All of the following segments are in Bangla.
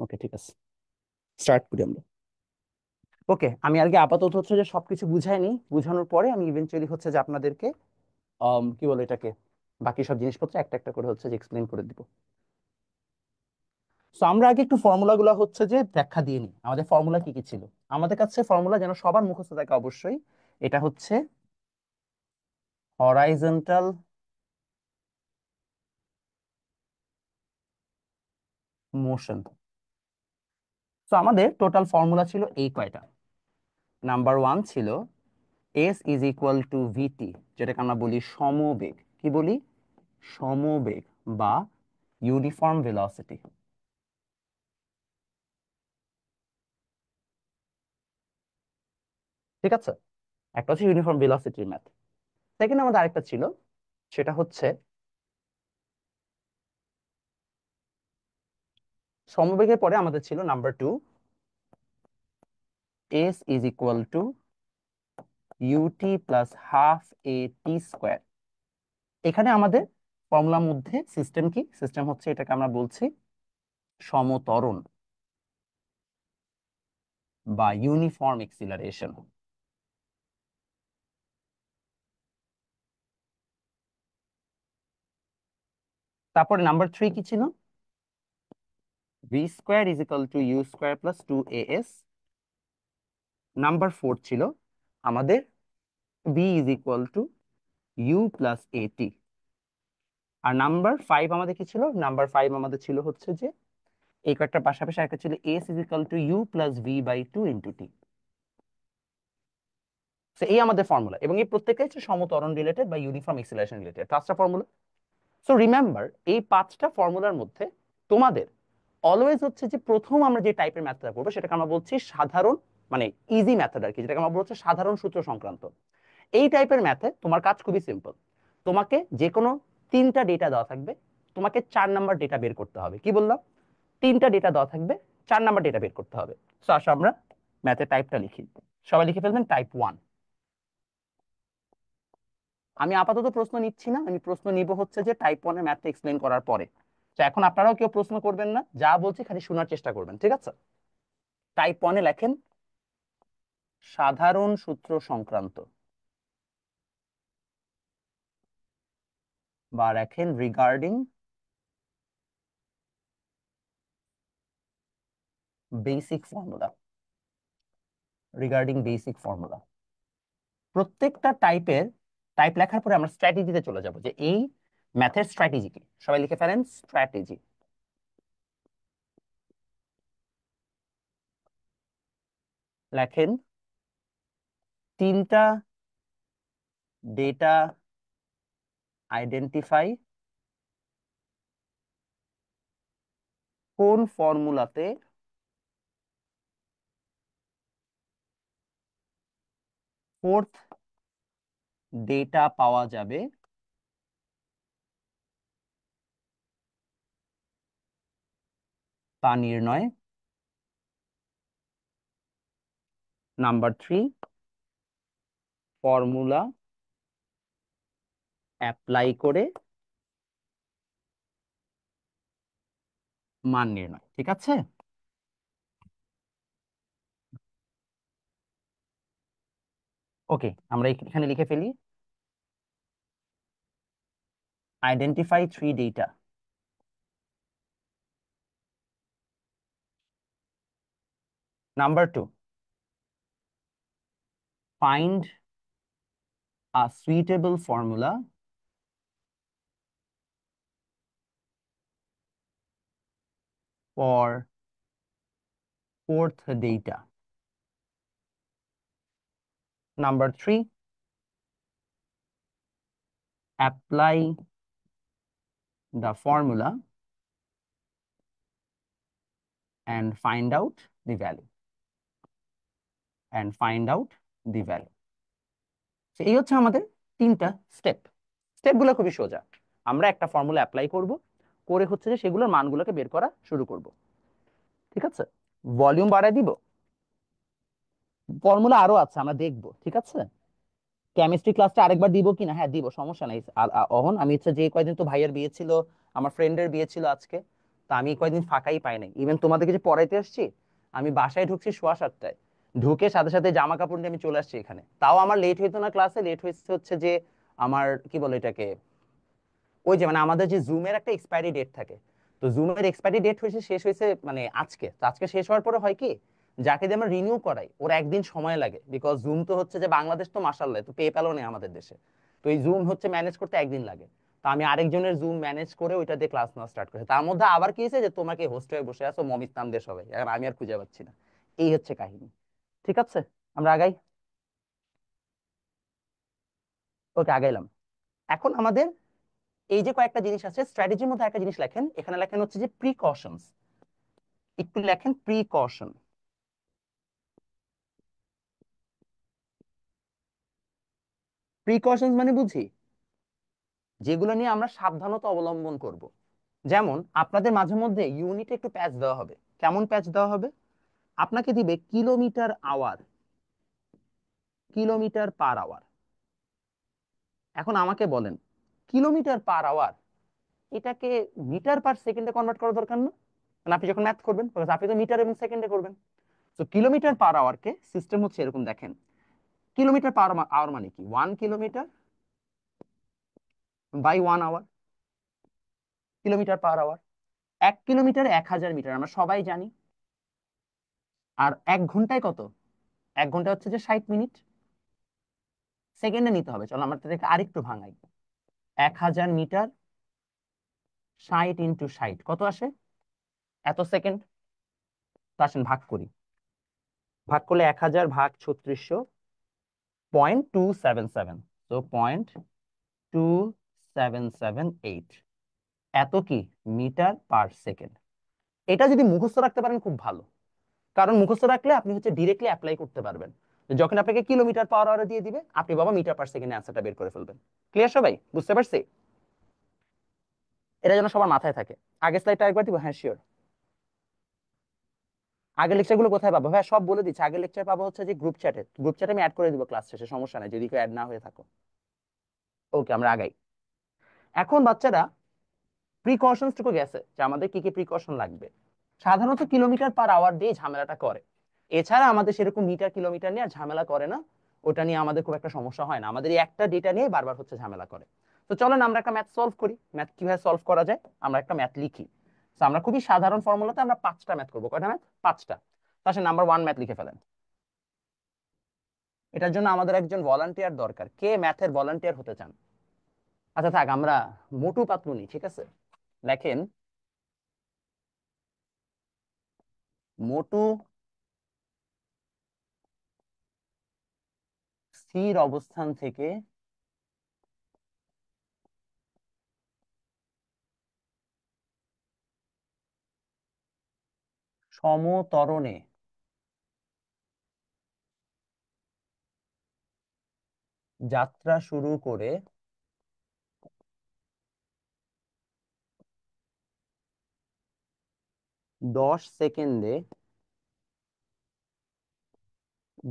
ওকে, ঠিক আছে, স্টার্ট করি আমরা। ওকে, আমি আগে আপাতত হচ্ছে যে সবকিছু বুঝাই নি, বুঝানোর পরে আমি ইভেন্চুয়ালি হচ্ছে যে আপনাদেরকে কি বলে এটাকে, বাকি সব জিনিসপত্র একটা একটা করে হচ্ছে যে এক্সপ্লেন করে দিব। সো আমরা আগে একটু ফর্মুলা গুলো হচ্ছে যে ব্যাখ্যা দিয়ে নিই, আমাদের ফর্মুলা কি কি ছিল। আমাদের কাছে ফর্মুলা যেন সবার মুখস্থ থাকে অবশ্যই, এটা হচ্ছে হরাইজন্টাল মোশন। সো আমাদের টোটাল ফর্মুলা ছিল এই কয়টা। নাম্বার ওয়ান ছিল এস ইজ ইকুয়াল টু ভিটি, যেটাকে আমরা বলি সমবেগ। কি বলি? সমবেগ বা ইউনিফর্ম ভেলোসিটি। ঠিক আছে, একটা হচ্ছে ইউনিফর্ম ভেলোসিটির ম্যাথ। সেকেন্ড আমাদের আরেকটা ছিল, সেটা হচ্ছে সমবেগের পরে আমাদের ছিল number two, s is equal to u t plus half A T square. এখানে আমাদের ফর্মুলার মধ্যে সিস্টেম কি, সিস্টেম হচ্ছে এটাকে আমরা বলছি সমত্বরণ বা ইউনিফর্ম এক্সিলারেশন। তারপরে নাম্বার থ্রি কি ছিল? V square is equal to you square plus two a s. Number four ছিল আমাদের v is equal to you plus a t. আর নাম্বার ফাইভ আমাদের কি ছিল? নাম্বার ফাইভ আমাদের ছিল হচ্ছে যে এই কয়েকটার পাশাপাশি একটা ছিল S is equal to you plus V by two into T. এই আমাদের ফর্মুলা, এবং এই প্রত্যেকটাই হচ্ছে সমত্বরণ রিলেটেড বা ইউনিফর্ম এক্সিলারেশন রিলেটেড পাঁচটা ফর্মুলা। সো রিমেম্বার, এই পাঁচটা ফর্মুলার মধ্যে তোমাদের অলওয়েজ হচ্ছে যে প্রথম আমরা যে টাইপের ম্যাথটা করবো সেটাকে আমরা বলছি সাধারণ, মানে ইজি মেথড আর কি, যেটাকে আমরা বলছি সাধারণ সূত্র সংক্রান্ত। এই টাইপের ম্যাথে তোমার কাজ খুবই সিম্পল। তোমাকে যে কোনো তিনটা ডেটা দেওয়া থাকবে, তোমাকে 4 নাম্বার ডেটা বের করতে হবে। কি বললাম? তিনটা ডেটা দেওয়া থাকবে, 4 নাম্বার ডেটা বের করতে হবে। সো আসো আমরা ম্যাথের টাইপটা লিখি। সবাই লিখে ফেলবেন টাইপ ওয়ান। আমি আপাতত প্রশ্ন নিচ্ছি না, আমি প্রশ্ন নিব হচ্ছে যে টাইপ ওয়ানের ম্যাথটা এক্সপ্লেন করার পরে। তো এখন আপনারাও কেউ প্রশ্ন করবেন না, যা বলছি খালি শোনার চেষ্টা করবেন, ঠিক আছে? টাইপ ওয়ানে লেখেন সাধারণ সূত্র সংক্রান্ত, বা লেখেন regarding basic formula. Regarding basic formula. প্রত্যেকটা টাইপের টাইপ লেখার পরে আমরা স্ট্র্যাটেজিতে চলে যাব, যে এই ম্যাথের স্ট্র্যাটেজি কি। সবাই লিখে ফেলেন স্ট্র্যাটেজি। লেখেন তিনটা ডেটা আইডেন্টিফাই কোন ফর্মুলাতে ফোর্থ ডেটা পাওয়া যাবে তা নির্ণয়। নাম্বার থ্রি, ফর্মুলা অ্যাপ্লাই করে মান নির্ণয়। ঠিক আছে? ওকে, আমরা এখানে লিখে ফেলি identify three data. Number two, find a suitable formula for fourth data. Number three, apply the formula and find out the value. And find out the value. এই হচ্ছে আমাদের তিনটা স্টেপ। স্টেপগুলো খুবই সোজা। আমরা একটা ফর্মুলা অ্যাপ্লাই করব, করে হচ্ছে যে সেগুলোর মানগুলোকে বের করা শুরু করব। ঠিক আছে? ভলিউম বাড়ায় দিব। ফর্মুলা আরো আছে, আমরা দেখব। ঠিক আছে? কেমিস্ট্রি ক্লাসটা আরেকবার দিব কিনা? হ্যাঁ দিব, সমস্যা নাই। অহন আমি হচ্ছে যে কয়দিন তো ভাইয়ের বিয়ে ছিল, আমার ফ্রেন্ডের বিয়ে ছিল আজকে, তা আমি কয়েকদিন ফাঁকাই পাই নাই, ইভেন তোমাদেরকে যে পড়াইতে আসছি, আমি বাসায় ঢুকছি সোয়া 7টায়, ঢুকে সাথে সাথে জামা কাপড় নিয়ে আমি চলে আসছি এখানে। তাও আমার লেট হইতো না ক্লাসে, লেট হয়েছে হচ্ছে যে আমার কি বলে এটাকে, ওই যে মানে আমাদের যে জুমের একটা এক্সপায়ারি ডেট থাকে, তো জুমের এক্সপায়ারি ডেট হয়েছে, শেষ হয়েছে মানে আজকে, তো আজকে শেষ হওয়ার পরে হয় কি, যাকে দিয়ে আমরা রিনিউ করাই ওর একদিন সময় লাগে, বিকজ জুম তো হচ্ছে যে বাংলাদেশ তো মাসাল্লাহ তো পেপ্যালও নেই আমাদের দেশে, তো এই জুম হচ্ছে ম্যানেজ করতে একদিন লাগে। তো আমি আরেকজনের জুম ম্যানেজ করে ওইটা দিয়ে ক্লাস নেওয়া স্টার্ট করেছি। তার মধ্যে আবার কি হয়েছে যে তোমাকে হোস্ট হয়ে বসে আছো মমিত নাম দিয়ে সবাই, এখন আমি আর খুঁজে পাচ্ছি না। এই হচ্ছে কাহিনী। ঠিক আছে, আমরা আগাই। ওকে, আগাইলাম। এখন আমাদের এই যে কয়েকটা জিনিস আছে স্ট্র্যাটেজির মধ্যে, একটা জিনিস লেখেন এখানে, লেখেন হচ্ছে যে প্রিকশনস। একটু লেখেন প্রিকশন। প্রিকশনস মানে বুঝি যেগুলো নিয়ে আমরা সাবধানতা অবলম্বন করব। যেমন আপনাদের মাঝে মধ্যে ইউনিটে একটু প্যাচ দেওয়া হবে। কেমন প্যাচ দেওয়া হবে? আপনাকে দিবে kilometre hour, kilometre per hour. এখন আমাকে বলেন, কিলোমিটার পার আওয়ার এটাকে মিটার পার সেকেন্ডে কনভার্ট করা দরকার না? মানে আপনি যখন ম্যাথ করবেন, because আপনি তো মিটার এবং সেকেন্ডে করবেন। তো কিলোমিটার পার আওয়ারকে সিস্টেম হচ্ছে এরকম, দেখেন কিলোমিটার পার আওয়ার মানে কি, 1 kilometre by 1 hour, kilometre per hour. 1 kilometre 1000 metre আমরা সবাই জানি। আর 1 ঘন্টায় কত? 1 ঘন্টা হচ্ছে যে 60 মিনিট। সেকেন্ডে নিতে হবে, চলো আমরা তাদেরকে আরেকটু ভাঙাই। 1000 মিটার 60 × 60 কত আসে? এত সেকেন্ড। তো আসেন ভাগ করি। ভাগ করলে 1000 ভাগ 3600, 0.277, তো 0.2778, এত কি মিটার পার সেকেন্ড। এটা যদি মুখস্থ রাখতে পারেন খুব ভালো, কারণ মুখস্থ রাখলে আপনি হচ্ছে ডিরেক্টলি অ্যাপ্লাই করতে পারবেন। তো যখন আপনাকে কিলোমিটার পার আওয়ারে দিয়ে দিবে, আপনি বাবা মিটার পার সেকেন্ডে অ্যান্সারটা বের করে ফেলবেন। ক্লিয়ার সবাই, বুঝতে পারছি? এটা যেন সবার মাথায় থাকে। আগের স্লাইডটা একবার দিব, হ্যাঁ শিওর। আগের লেকচার গুলো কোথায় পাবো? হ্যাঁ সব বলে দিচ্ছি। আগের লেকচার পাবো হচ্ছে যে গ্রুপ চ্যাটে, গ্রুপ চ্যাটে আমি অ্যাড করে দিব ক্লাস শেষে, সমস্যা নাই যদি কেউ অ্যাড না হয়ে থাকো। ওকে, আমরা আগাই। এখন বাচ্চারা প্রিকশনস টুকু গেছে যে আমাদের কি কি প্রিকশন লাগবে। সাধারণত কিলোমিটার পার আওয়ার দিয়ে ঝামেলাটা করে, এছাড়া আমাদের সেরকম মিটার কিলোমিটার নিয়ে আর ঝামেলা করে না। ওটা নিয়ে আমাদের খুব একটা সমস্যা হয় না, আমাদের এই একটা ডেটা নিয়ে বারবার হচ্ছে ঝামেলা করে। তো চলেন আমরা একটা ম্যাথ সলভ করি। ম্যাথ কিভাবে সলভ করা যায়, আমরা একটা ম্যাথ লিখি। তো আমরা খুবই সাধারণ ফর্মুলাতে আমরা 5টা ম্যাথ করবো। কয়টা ম্যাথ? 5টা। তো আসলে নাম্বার 1 ম্যাথ লিখে ফেলেন। এটার জন্য আমাদের একজন ভলান্টিয়ার দরকার। কে ম্যাথের ভলান্টিয়ার হতে চান? আচ্ছা থাক, আমরা মোটু পাতলু নি, ঠিক আছে। লেখেন মোটু স্থির অবস্থান থেকে সমত্বরণে যাত্রা শুরু করে 10 সেকেন্ডে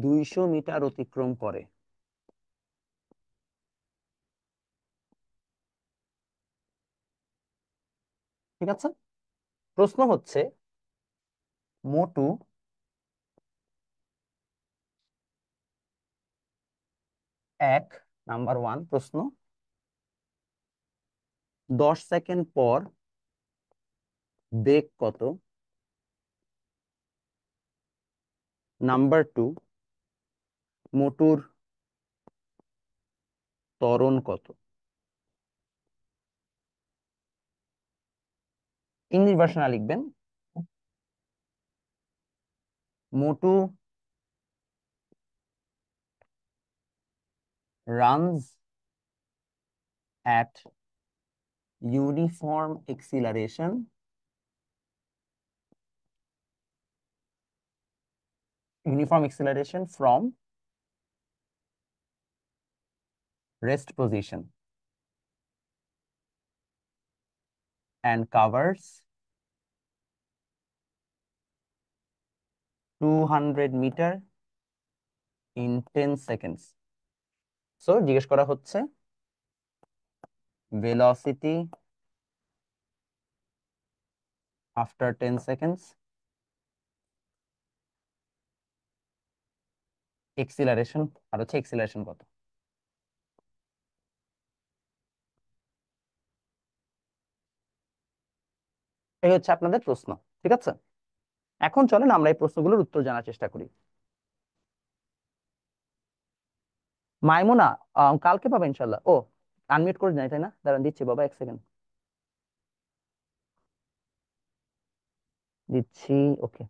200 মিটার অতিক্রম করে। ঠিক আছে, প্রশ্ন হচ্ছে মোটু এক, নাম্বার 1 প্রশ্ন, 10 সেকেন্ড পর বেগ কত? নাম্বার 2, মোটুর ত্বরণ কত? ইংলিশ ভার্সনে লিখবেন, মোটু runs at uniform acceleration, from rest position and covers 200 meter in 10 seconds. So জিজ্ঞেস করা হচ্ছে velocity আফটার 10 সেকেন্ডস এক্সিলারেশন, আর হচ্ছে এক্সিলারেশন কত। এই হচ্ছে আপনাদের প্রশ্ন, ঠিক আছে। এখন চলেন আমরা এই প্রশ্নগুলোর উত্তর জানার চেষ্টা করি। মাইমুনা, কালকে পাবে ইনশাল্লাহ। ও, আনমিউট করে নাই তাই না? দাঁড়ান দিচ্ছি বাবা, 1 সেকেন্ড দিচ্ছি। ওকে,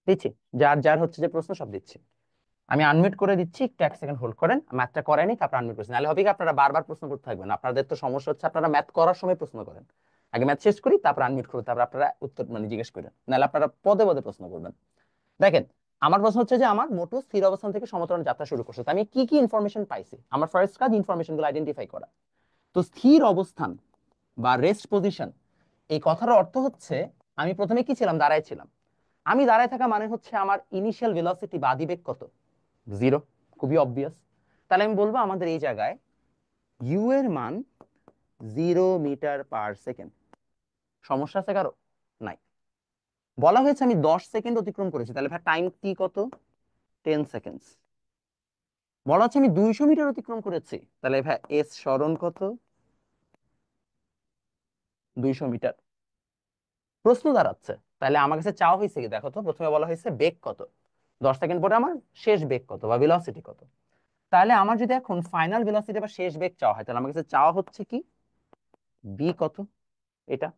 দিচ্ছি। যার যার হচ্ছে যে প্রশ্ন সব দিচ্ছি। আমি আনমিউট করে দিচ্ছি, একটু 1 সেকেন্ড হোল্ড করেন, ম্যাথটা করেনি তারপর আনমিউট করছি, নাহলে হবে কি আপনারা বারবার প্রশ্ন করতে থাকবেন। আপনাদের তো সমস্যা হচ্ছে আপনারা ম্যাথ করার সময় প্রশ্ন করেন। আগে ম্যাথ শেষ করি তারপর আনমিউট করি, তারপর আপনারা উত্তর মানে জিজ্ঞেস করেন, নাহলে আপনারা পদে পদে প্রশ্ন করবেন। দেখেন, আমার প্রশ্ন হচ্ছে যে আমার মোটু স্থির অবস্থান থেকে সমতরণ যাত্রা শুরু করছে, তো আমি কি কি ইনফরমেশন পাইছি। আমার ফার্স্ট কাজ ইনফরমেশন গুলো আইডেন্টিফাই করা। তো স্থির অবস্থান বা রেস্ট পজিশন, এই কথার অর্থ হচ্ছে আমি প্রথমে কি ছিলাম, দাঁড়ায় ছিলাম। আমি দাঁড়ায় থাকা মানে হচ্ছে আমার ইনিশিয়াল ভেলোসিটি বা আদিবেগ কত, 0। খুবই অবভিয়াস। তাহলে আমি বলবো আমাদের এই জায়গায় ইউ এর মান 0 মিটার/সেকেন্ড। সমস্যা আছে কারো? নাই। বলা হয়েছে আমি 10 সেকেন্ড অতিক্রম করেছি, তাহলে ভাই টাইম টি কত, 10 সেকেন্ডস। বলা হচ্ছে আমি 200 মিটার অতিক্রম করেছি, তাহলে ভাই এস সরণ কত, 200 মিটার। প্রশ্ন দাঁড়াচ্ছে, তাহলে আমার কাছে চাওয়া হয়েছে কি, দেখো তো, প্রথমে বলা হয়েছে বেগ কত, 10 সেকেন্ড পরে আমার শেষ বেগ কত বা ভেলোসিটি কত। তাহলে আমার যদি এখন ফাইনাল ভেলোসিটি বা শেষ বেগ চাওয়া হয়, তাহলে আমার কাছে চাওয়া হচ্ছে কি, বি কত, এটা।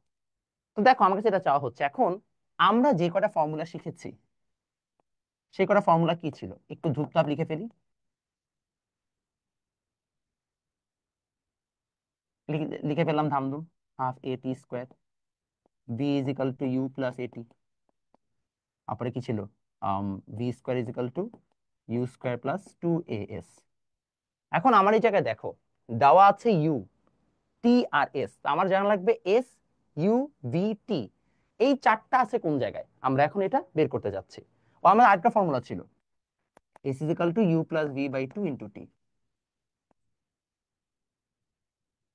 তো দেখো আমার কাছে এটা চাওয়া হচ্ছে। এখন আমরা যে কটা ফর্মুলা শিখেছি, সেই কটা ফর্মুলা কি ছিল একটু ধূপধাপ লিখে ফেলি। লিখে ফেললাম ধামধুম। Half A T square, V is equal to you plus A T. তারপরে কি ছিল, V square is equal to you square plus 2as। এখন আমার এই জায়গায় দেখো দেওয়া আছে ইউ, টি আর এস, আমার জানা লাগবে এস, ইউ, ভি, টি। এই চারটা আছে কোন জায়গায়, আমরা এখন এটা বের করতে যাচ্ছি। ও আমার আরেকটা ফর্মুলা ছিল, S is equal to you plus V by 2 × t.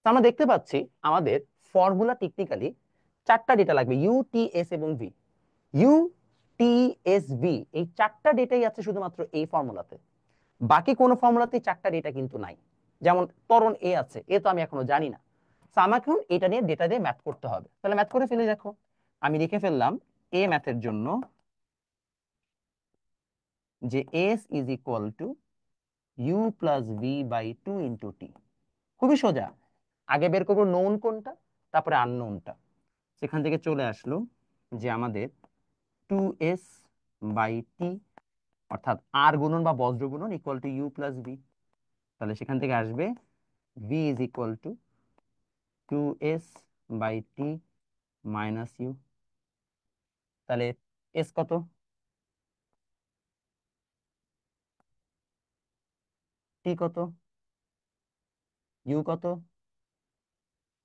তো আমরা দেখতে পাচ্ছি আমাদের ফর্মুলা টেকনিক্যালি চারটা ডেটা লাগবে, ইউ, টি, এস এবং v. U, t, s, v, এই চারটা ডেটাই আছে শুধুমাত্র এই ফর্মুলাতে। বাকি কোনো ফর্মুলাতে চারটা ডেটা কিন্তু নাই। যেমন ত্বরণ এ আছে, এ তো আমি এখনো জানি না। তো আমাকে এখন এটা নিয়ে ডেটা দিয়ে ম্যাথ করতে হবে, তাহলে ম্যাথ করে ফেলে। দেখো আমি লিখে ফেললাম এ ম্যাথের জন্য যে s is equal to you plus V by 2 × t. খুবই সোজা। আগে বের করবো নোন কোনটা, তারপরে আননোনটা। সেখান থেকে চলে আসলো যে আমাদের 2s/টি, অর্থাৎ আর গুণন বা বজ্র গুণন equal to you plus V. তাহলে সেখান থেকে আসবে ভি ইজ ইকুয়াল টু 2s/টি মাইনাস ইউ। তাহলে এস কত, টি কত, ইউ কত,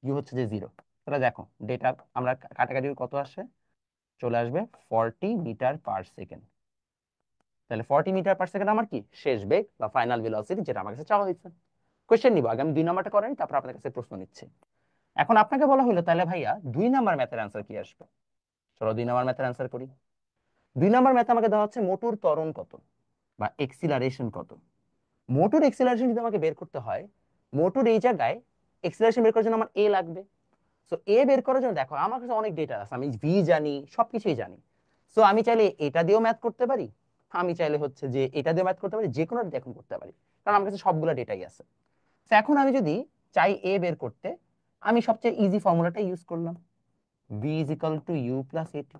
ইউ হচ্ছে যে 0। তাহলে দেখো ডেটা আমরা কাটাকাটি কত আসে, চলে আসবে 40 মিটার/সেকেন্ড। তাহলে 40 মিটার/সেকেন্ড আমার কি শেষ বেগ বা ফাইনাল ভেলোসিটি, যেটা আমার কাছে চাওয়া হয়েছে। কোয়েশ্চেন নিবো আগে, আমি 2 নম্বরটা করাই তারপর আপনার কাছে প্রশ্ন নিচ্ছি। এখন আপনাকে বলা হলো তাহলে ভাইয়া 2 নাম্বার ম্যাথের অ্যান্সার কি আসবে। চলো 2 নাম্বার ম্যাথের অ্যান্সার করি। 2 নাম্বার ম্যাথে আমাকে দেওয়া হচ্ছে মোটর ত্বরণ কত বা এক্সিলারেশন কত। মোটর এক্সিলারেশন যদি আমাকে বের করতে হয়, মোটর এই জায়গায় এক্সিলারেশন বের করার জন্য আমার এ লাগবে। সো এ বের করার জন্য দেখো আমার কাছে অনেক ডেটা আছে, আমি ভি জানি, সবকিছুই জানি। সো আমি চাইলে এটা দিয়েও ম্যাথ করতে পারি, আমি চাইলে হচ্ছে যে এটা দিয়েও ম্যাথ করতে পারি, যে কোনো এখন করতে পারি, কারণ আমার কাছে সবগুলো ডেটাই আছে। তো এখন আমি যদি চাই এ বের করতে, আমি সবচেয়ে ইজি ফর্মুলাটা ইউজ করলাম, v is equal to you plus a t.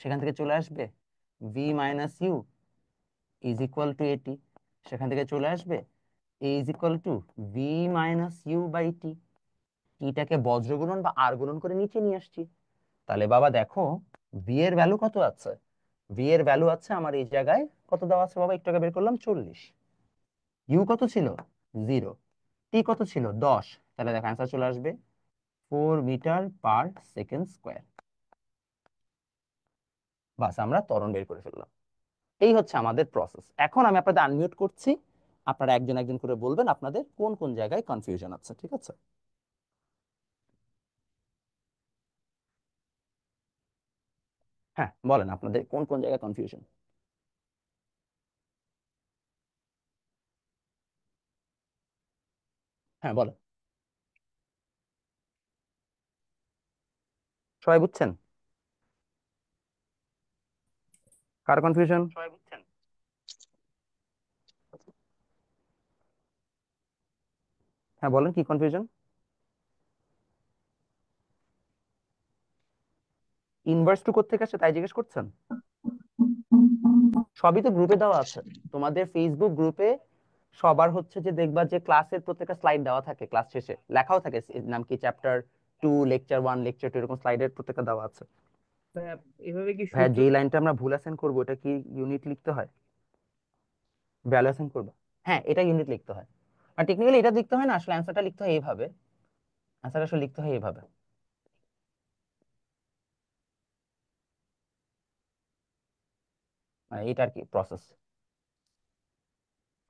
সেখান থেকে চলে আসবে v minus u is equal to a t. সেখান থেকে চলে আসবে a is equal to v minus u by t. টিটাকে বজ্র গুণন বা আর গুণন করে নিচে নিয়ে আসছি। তাহলে বাবা দেখো ভি এর ভ্যালু কত আছে, ভি এর ভ্যালু আছে আমার এই জায়গায় কত দেওয়া আছে বাবা, একটু আগে বের করলাম 40। ইউ কত ছিল, 0। টি কত ছিল, 10। তাহলে দেখো অ্যান্সার চলে আসবে 4 মিটার/সেকেন্ড স্কোয়ার। বাস আমরা ত্বরণ বের করে ফেললাম। এই হচ্ছে আমাদের প্রসেস। এখন আমি আপনাদের আনমিউট করছি, আপনারা একজন একজন করে বলবেন আপনাদের কোন কোন জায়গায় কনফিউশন আছে, ঠিক আছে। হ্যাঁ বলেন আপনাদের কোন কোন জায়গায় কনফিউশন। হ্যাঁ বলেন। সবাই বুঝছেন? কার কনফিউশন? হ্যাঁ বলেন কি কনফিউশন। ইনভার্স টু কোত্থেকে আসে তাই জিজ্ঞেস করছেন? সবই তো গ্রুপে দেওয়া আছে, তোমাদের ফেসবুক গ্রুপে। সবার হচ্ছে যে দেখবা যে ক্লাসের প্রত্যেকটা স্লাইড দেওয়া থাকে, ক্লাস শেষে লেখাও থাকে নাম কি, চ্যাপ্টার 2, লেকচার 1, লেকচার 2, এরকম স্লাইডের প্রত্যেকটা দেওয়া আছে। ভাইয়া, এভাবে কি ভাইয়া সূত্র? যে লাইনটা আমরা ভুল অ্যাসাইন করবো এটা কি ইউনিট লিখতে হয়? ভ্যালু অ্যাসাইন করবো? হ্যাঁ এটা ইউনিট লিখতে হয়। আর টেকনিক্যালি এটা লিখতে হয় না, আসলে অ্যান্সারটা লিখতে হয় এইভাবে। অ্যান্সার আসলে লিখতে হয় এইভাবে। মানে এটা আর কি প্রসেস।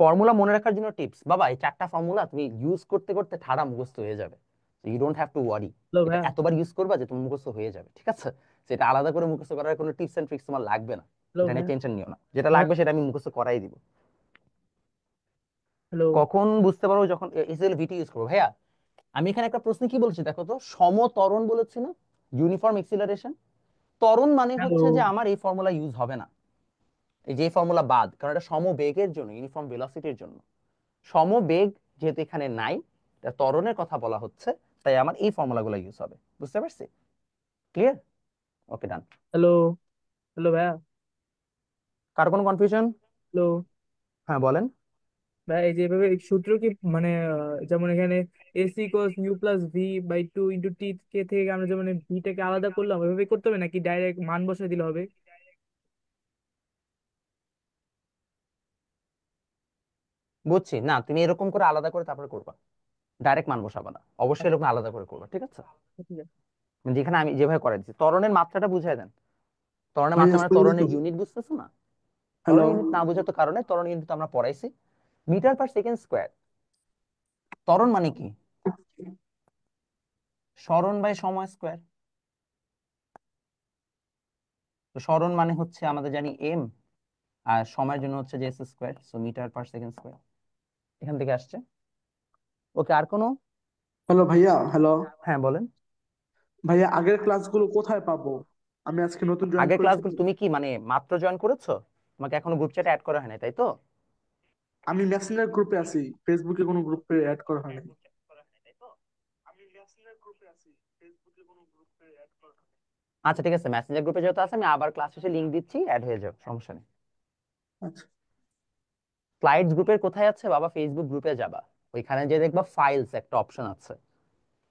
ফর্মুলা মনে রাখার জন্য টিপস বাবা, এই 4টা ফর্মুলা তুমি ইউজ করতে করতে ঠাড়া মুখস্থ হয়ে যাবে। You don't have to worry. Hello এটা ভাইয়া। এতবার ইউজ করবা যে তুমি মুখস্থ হয়ে যাবে, ঠিক আছে? সেটা আলাদা করে মুখস্থ করার কোনো টিপস এন্ড ট্রিক্স তোমার লাগবে না। হ্যালো এটা নিয়ে ভাইয়া। টেনশন নিও না, যেটা ভাইয়া। লাগবে সেটা আমি মুখস্থ করাই দিব। হ্যালো। কখন বুঝতে পারবো? যখন এসএল ভিটি ইউজ করবো। ভাইয়া আমি এখানে একটা প্রশ্ন কি বলছি দেখো তো, সমত্বরণ বলেছি না, ইউনিফর্ম এক্সিলারেশন। ত্বরণ মানে হ্যালো। হচ্ছে যে আমার এই ফর্মুলা ইউজ হবে না, এই যে ফর্মুলা বাদ, কারণ এটা সমবেগের জন্য, ইউনিফর্ম ভেলোসিটির জন্য। সমবেগ যেহেতু এখানে নাই, এটা ত্বরণের কথা বলা হচ্ছে, তাই আমার এই ফর্মুলাগুলো ইউজ হবে। বুঝতে পারছি? ক্লিয়ার? ওকে ডান। হ্যালো। হ্যালো ভাইয়া। কার কোনো কনফিউশন? হ্যালো। হ্যাঁ বলেন। ভাই, এই যে এভাবে এই সূত্র কি মানে যেমন এখানে এসি কোস u plus V by 2 × t কে থেকে আমরা যেমন ভিটাকে আলাদা করলাম, এভাবে করতে হবে নাকি ডাইরেক্ট মান বসে দিলে হবে? বুঝছি না, তুমি এরকম করে আলাদা করে তারপরে করবা, ডাইরেক্ট মান বসাবা না, অবশ্যই আচ্ছা, এরকম আলাদা করে করবা, ঠিক আছে? ঠিক আছে। মানে যেখানে আমি যেভাবে করে দিচ্ছি, ত্বরণের মাত্রাটা বুঝাই দেন। ত্বরণের মাত্রা ভাইয়া মানে শুনলি তো? ত্বরণের ইউনিট বুঝতেছো না? হ্যালো। ত্বরণের ইউনিট না বোঝার তো কারণে, ত্বরণ ইউনিট তো আমরা পড়াইছি, মিটার পার সেকেন্ড স্কোয়ার। ত্বরণ মানে কি? সরণ বাই সময় স্কোয়ার। তো সরণ মানে হচ্ছে আমাদের জানি এম, আর সময়ের জন্য হচ্ছে যে s square, so metre per second square, এখান থেকে আসছে। ওকে, আর কোনো? হ্যালো ভাইয়া, হ্যালো। হ্যাঁ বলেন। ভাইয়া আগের ক্লাসগুলো কোথায় পাবো? আমি আজকে নতুন জয়েন আগের করেছি তো। ক্লাসগুলো তুমি কি মানে মাত্র জয়েন করেছো? তোমাকে এখনো গ্রুপ চ্যাটে অ্যাড করা হয় নাই তাই তো? আমি মেসেঞ্জার গ্রুপে আছি, ফেসবুকে কোনো গ্রুপে অ্যাড করা হয়নি। আচ্ছা ঠিক আছে, মেসেঞ্জার গ্রুপে যেহেতু আছে, আমি আবার ক্লাস শেষে লিংক দিচ্ছি, অ্যাড হয়ে যাও, সমস্যা নেই। আচ্ছা। স্লাইডস গ্রুপের কোথায় আছে বাবা? ফেসবুক গ্রুপে যাবা, ওইখানে যে দেখবা ফাইলস একটা অপশন আছে,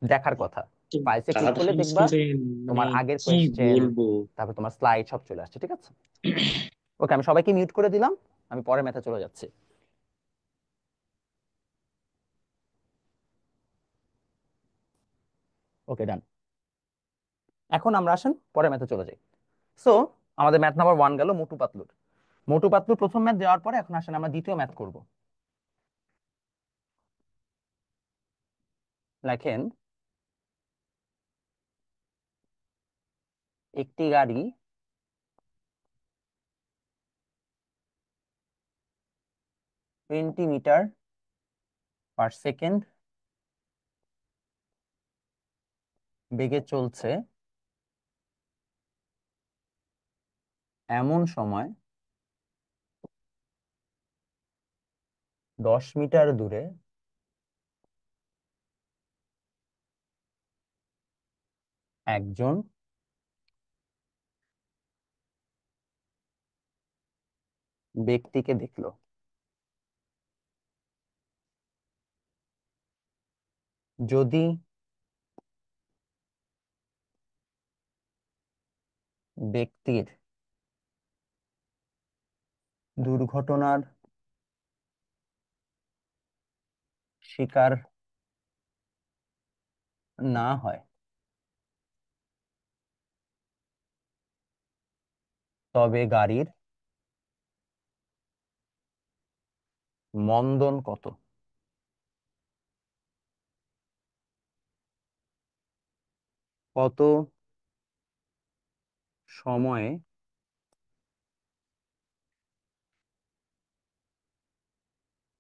দেখার কথা। তো ফাইলসে ক্লিক গাধা করলে দেখবা স্টুডেন্ট, মানে তোমার আগের কি কোয়েশ্চেন, বলবো। তারপর তোমার স্লাইড সব চলে আসছে, ঠিক আছে? ওকে, আমি সবাইকে মিউট করে দিলাম, আমি পরে ম্যাথে চলে যাচ্ছি। ওকে ডান। এখন আমরা আসেন পরে ম্যাথে চলে যাই। সো আমাদের ম্যাথ নাম্বার 1 গেল মোটু পাতলুর। মোটু পাতলুর প্রথম ম্যাথ দেওয়ার পরে এখন আসেন আমরা দ্বিতীয় ম্যাথ করব। লেখেন, একটি গাড়ি 20 মিটার/সেকেন্ড বেগে চলছে, এমন সময় 10 মিটার দূরে একজন ব্যক্তিকে দেখলো। যদি ব্যক্তির দুর্ঘটনার শিকার না হয়, তবে গাড়ির মন্দন কত? কত সময়ে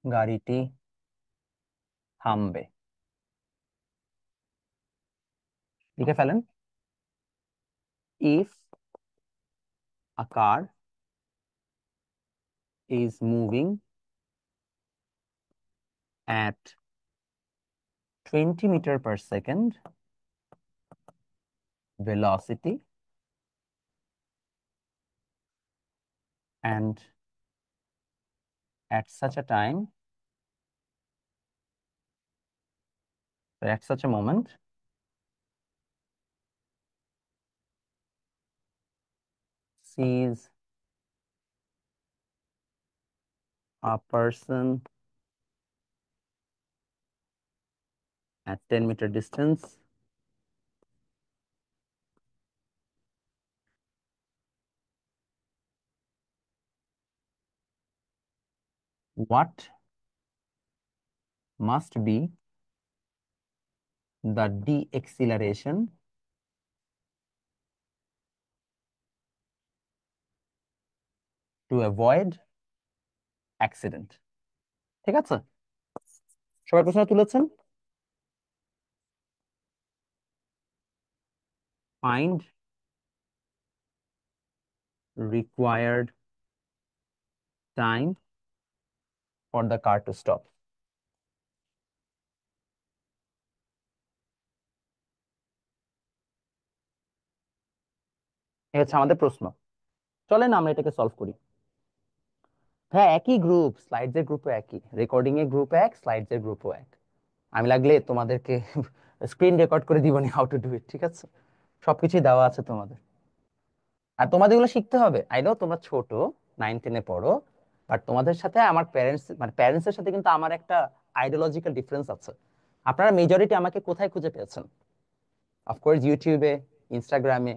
গাড়িটি থামবে। লিখে ফেলেন, if a car is moving at 20 meter per second velocity and at such a time, at such a moment, sees a person at 10-meter distance, what must be the deceleration to avoid accident? ঠিক আছে, সবাই প্রশ্ন তুলেছেন? Find required time for the car to stop. এই হচ্ছে আমাদের প্রশ্ন। চলেন আমরা এটাকে সলভ করি। হ্যাঁ, একই গ্রুপ, স্লাইডস এর গ্রুপও একই, রেকর্ডিং এর গ্রুপ এক, স্লাইডস এর গ্রুপও এক। আমি লাগলে তোমাদেরকে স্ক্রিন রেকর্ড করে দিবনি হাউ টু ডু ইট, ঠিক আছে? সবকিছুই দেওয়া আছে তোমাদের। আর তোমাদের এগুলো শিখতে হবে। আই নো তোমরা ছোট, 9-10-এ পড়ো, বাট তোমাদের সাথে আমার প্যারেন্টস, মানে প্যারেন্টস এর সাথে কিন্তু আমার একটা আইডিওলজিক্যাল ডিফারেন্স আছে। আপনারা মেজরিটি আমাকে কোথায় খুঁজে পেয়েছেন? অফকোর্স ইউটিউবে, ইনস্টাগ্রামে,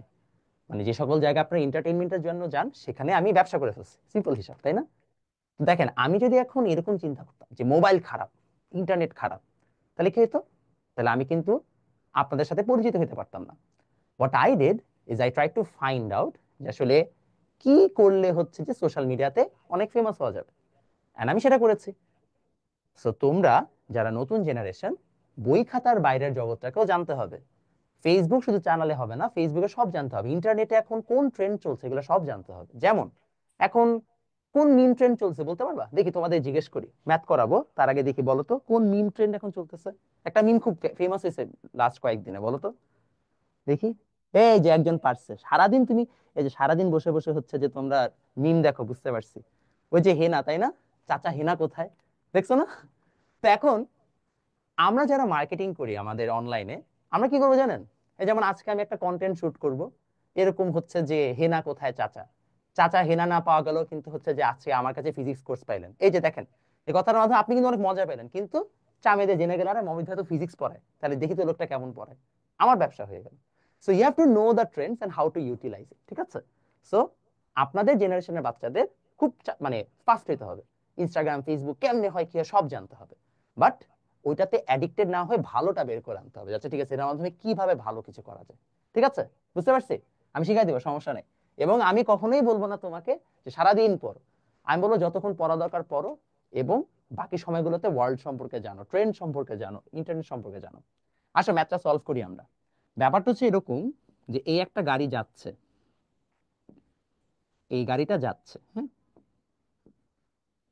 মানে যে সকল জায়গায় আপনারা এন্টারটেইনমেন্টের জন্য যান, সেখানে আমি ব্যবসা করে ফেলছি, সিম্পল হিসাব, তাই না? দেখেন, আমি যদি এখন এরকম চিন্তা করতাম যে মোবাইল খারাপ, ইন্টারনেট খারাপ, তাহলে কি হতো? তাহলে আমি কিন্তু আপনাদের সাথে পরিচিত হতে পারতাম না। What I did is I try to find out যে আসলে কি করলে হচ্ছে যে সোশ্যাল মিডিয়াতে অনেক ফেমাস হওয়া যাবে, এন্ড আমি সেটা করেছি। সো তোমরা যারা নতুন জেনারেশন, বই খাতার বাইরের জগৎটাকেও জানতে হবে। ফেসবুক শুধু চ্যানেলে হবে না, ফেসবুকে সব জানতে হবে। ইন্টারনেটে এখন কোন ট্রেন্ড চলছে এগুলো সব জানতে হবে। যেমন এখন কোন মিম ট্রেন্ড চলছে বলতে পারবা? দেখি তোমাদের জিজ্ঞেস করি, ম্যাথ করাবো তার আগে দেখি, বলো তো কোন মিম ট্রেন্ড এখন চলতেছে? একটা মিম খুব ফেমাস হয়েছে লাস্ট কয়েকদিনে, বলো তো দেখি। এই যে একজন পারছে, সারাদিন তুমি, এই যে সারাদিন বসে বসে হচ্ছে যে তোমরা মিম দেখো, বুঝতে পারছি। ওই যে হেনা, তাই না? চাচা হেনা কোথায়, দেখছো না? তো এখন আমরা যারা মার্কেটিং করি আমাদের অনলাইনে, আমরা কি করবো জানেন? এই যেমন আজকে আমি একটা কন্টেন্ট শুট করব, এরকম হচ্ছে যে হেনা কোথায় চাচা, চাচা হেনা না পাওয়া গেল, কিন্তু হচ্ছে যে আজকে আমার কাছে ফিজিক্স কোর্স পাইলেন, এই যে দেখেন, এই কথার মাধ্যমে আপনি কিন্তু অনেক মজা পেলেন, কিন্তু চামেদে জেনে গেলেন আরে মমিত তো ফিজিক্স পড়ায়, তাহলে দেখি তো লোকটা কেমন পড়ায়, আমার ব্যবসা হয়ে গেল। So you have to know the trends and how to utilise it, ঠিক আছে? সো আপনাদের জেনারেশনের বাচ্চাদের খুব মানে ফাস্ট হইতে হবে, ইনস্টাগ্রাম, ফেসবুক কেমনে হয় কি হয় সব জানতে হবে, বাট ওইটাতে অ্যাডিক্টেড না হয়ে ভালোটা বের করে আনতে হবে, যাচ্ছে ঠিক আছে এর মাধ্যমে কিভাবে ভালো কিছু করা যায়। ঠিক আছে, বুঝতে পারছি? আমি শিখাই দিব, সমস্যা নেই। এবং আমি কখনোই বলবো না তোমাকে যে সারাদিন পড়ো, আমি বলবো যতক্ষণ পড়া দরকার পড়ো, এবং বাকি সময়গুলোতে ওয়ার্ল্ড সম্পর্কে জানো, ট্রেন্ড সম্পর্কে জানো, ইন্টারনেট সম্পর্কে জানো। আসো ম্যাথটা সলভ করি আমরা। ব্যাপারটা হচ্ছে এরকম যে এই একটা গাড়ি যাচ্ছে, এই গাড়িটা যাচ্ছে, হ্যাঁ,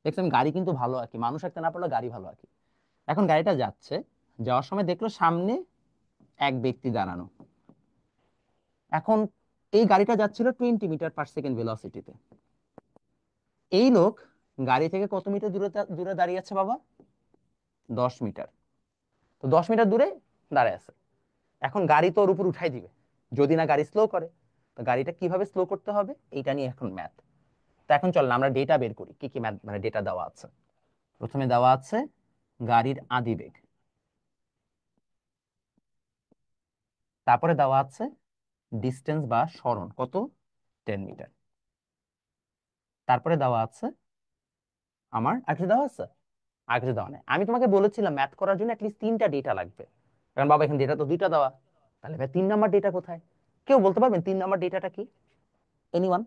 দেখছেন গাড়ি কিন্তু ভালো আঁকি, মানুষ আঁকতে না পারলে গাড়ি ভালো আঁকি। এখন গাড়িটা যাচ্ছে, যাওয়ার সময় দেখলো সামনে এক ব্যক্তি দাঁড়ানো। এখন এই গাড়িটা যাচ্ছিল 20 মিটার পার সেকেন্ড ভেলোসিটিতে। এই লোক গাড়ি থেকে কত মিটার দূরে দূরে দাঁড়িয়ে আছে বাবা? 10 মিটার। তো 10 মিটার দূরে দাঁড়ায় আছে। এখন গাড়ি তো ওর উপর উঠাই দিবে যদি না গাড়ি স্লো করে। তো গাড়িটা কিভাবে স্লো করতে হবে এইটা নিয়ে এখন ম্যাথ। তো এখন চল না আমরা ডেটা বের করি, কি কি ম্যাথ মানে ডেটা দেওয়া আছে। প্রথমে দেওয়া আছে গাড়ির আদিবেগ, তারপরে দেওয়া আছে ডিস্টেন্স বা সরণ কত, 10 মিটার। তারপরে দেওয়া আছে আমার আর কিছু দেওয়া আছে, আর কিছু দেওয়া নেই। আমি তোমাকে বলেছিলাম ম্যাথ করার জন্য অ্যাটলিস্ট 3টা ডেটা লাগবে, কারণ বাবা এখানে ডেটা তো 2টা দেওয়া। তাহলে ভাই 3 নাম্বার ডেটা কোথায়? কেউ বলতে পারবেন 3 নাম্বার ডেটাটা কি? এনিওয়ান?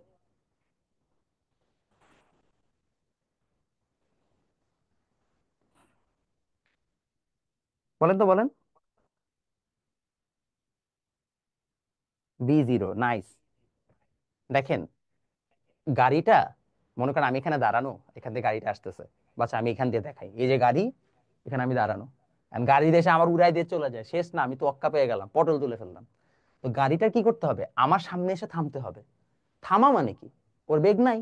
বলেন তো বলেন। v0, nice. দেখেন গাড়িটা, মনে করেন আমি এখানে দাঁড়ানো, এখান থেকে গাড়িটা আসতেছে, বাচ্চা আমি এখান দিয়ে দেখাই, এই যে গাড়ি, এখানে আমি দাঁড়ানো, and গাড়ি এসে আমার উড়াই দিয়ে চলে যায়, শেষ না, আমি তো অক্কা পেয়ে গেলাম, পটল তুলে ফেললাম। তো গাড়িটার কি করতে হবে, আমার সামনে এসে থামতে হবে। থামা মানে কি, ওর বেগ নাই,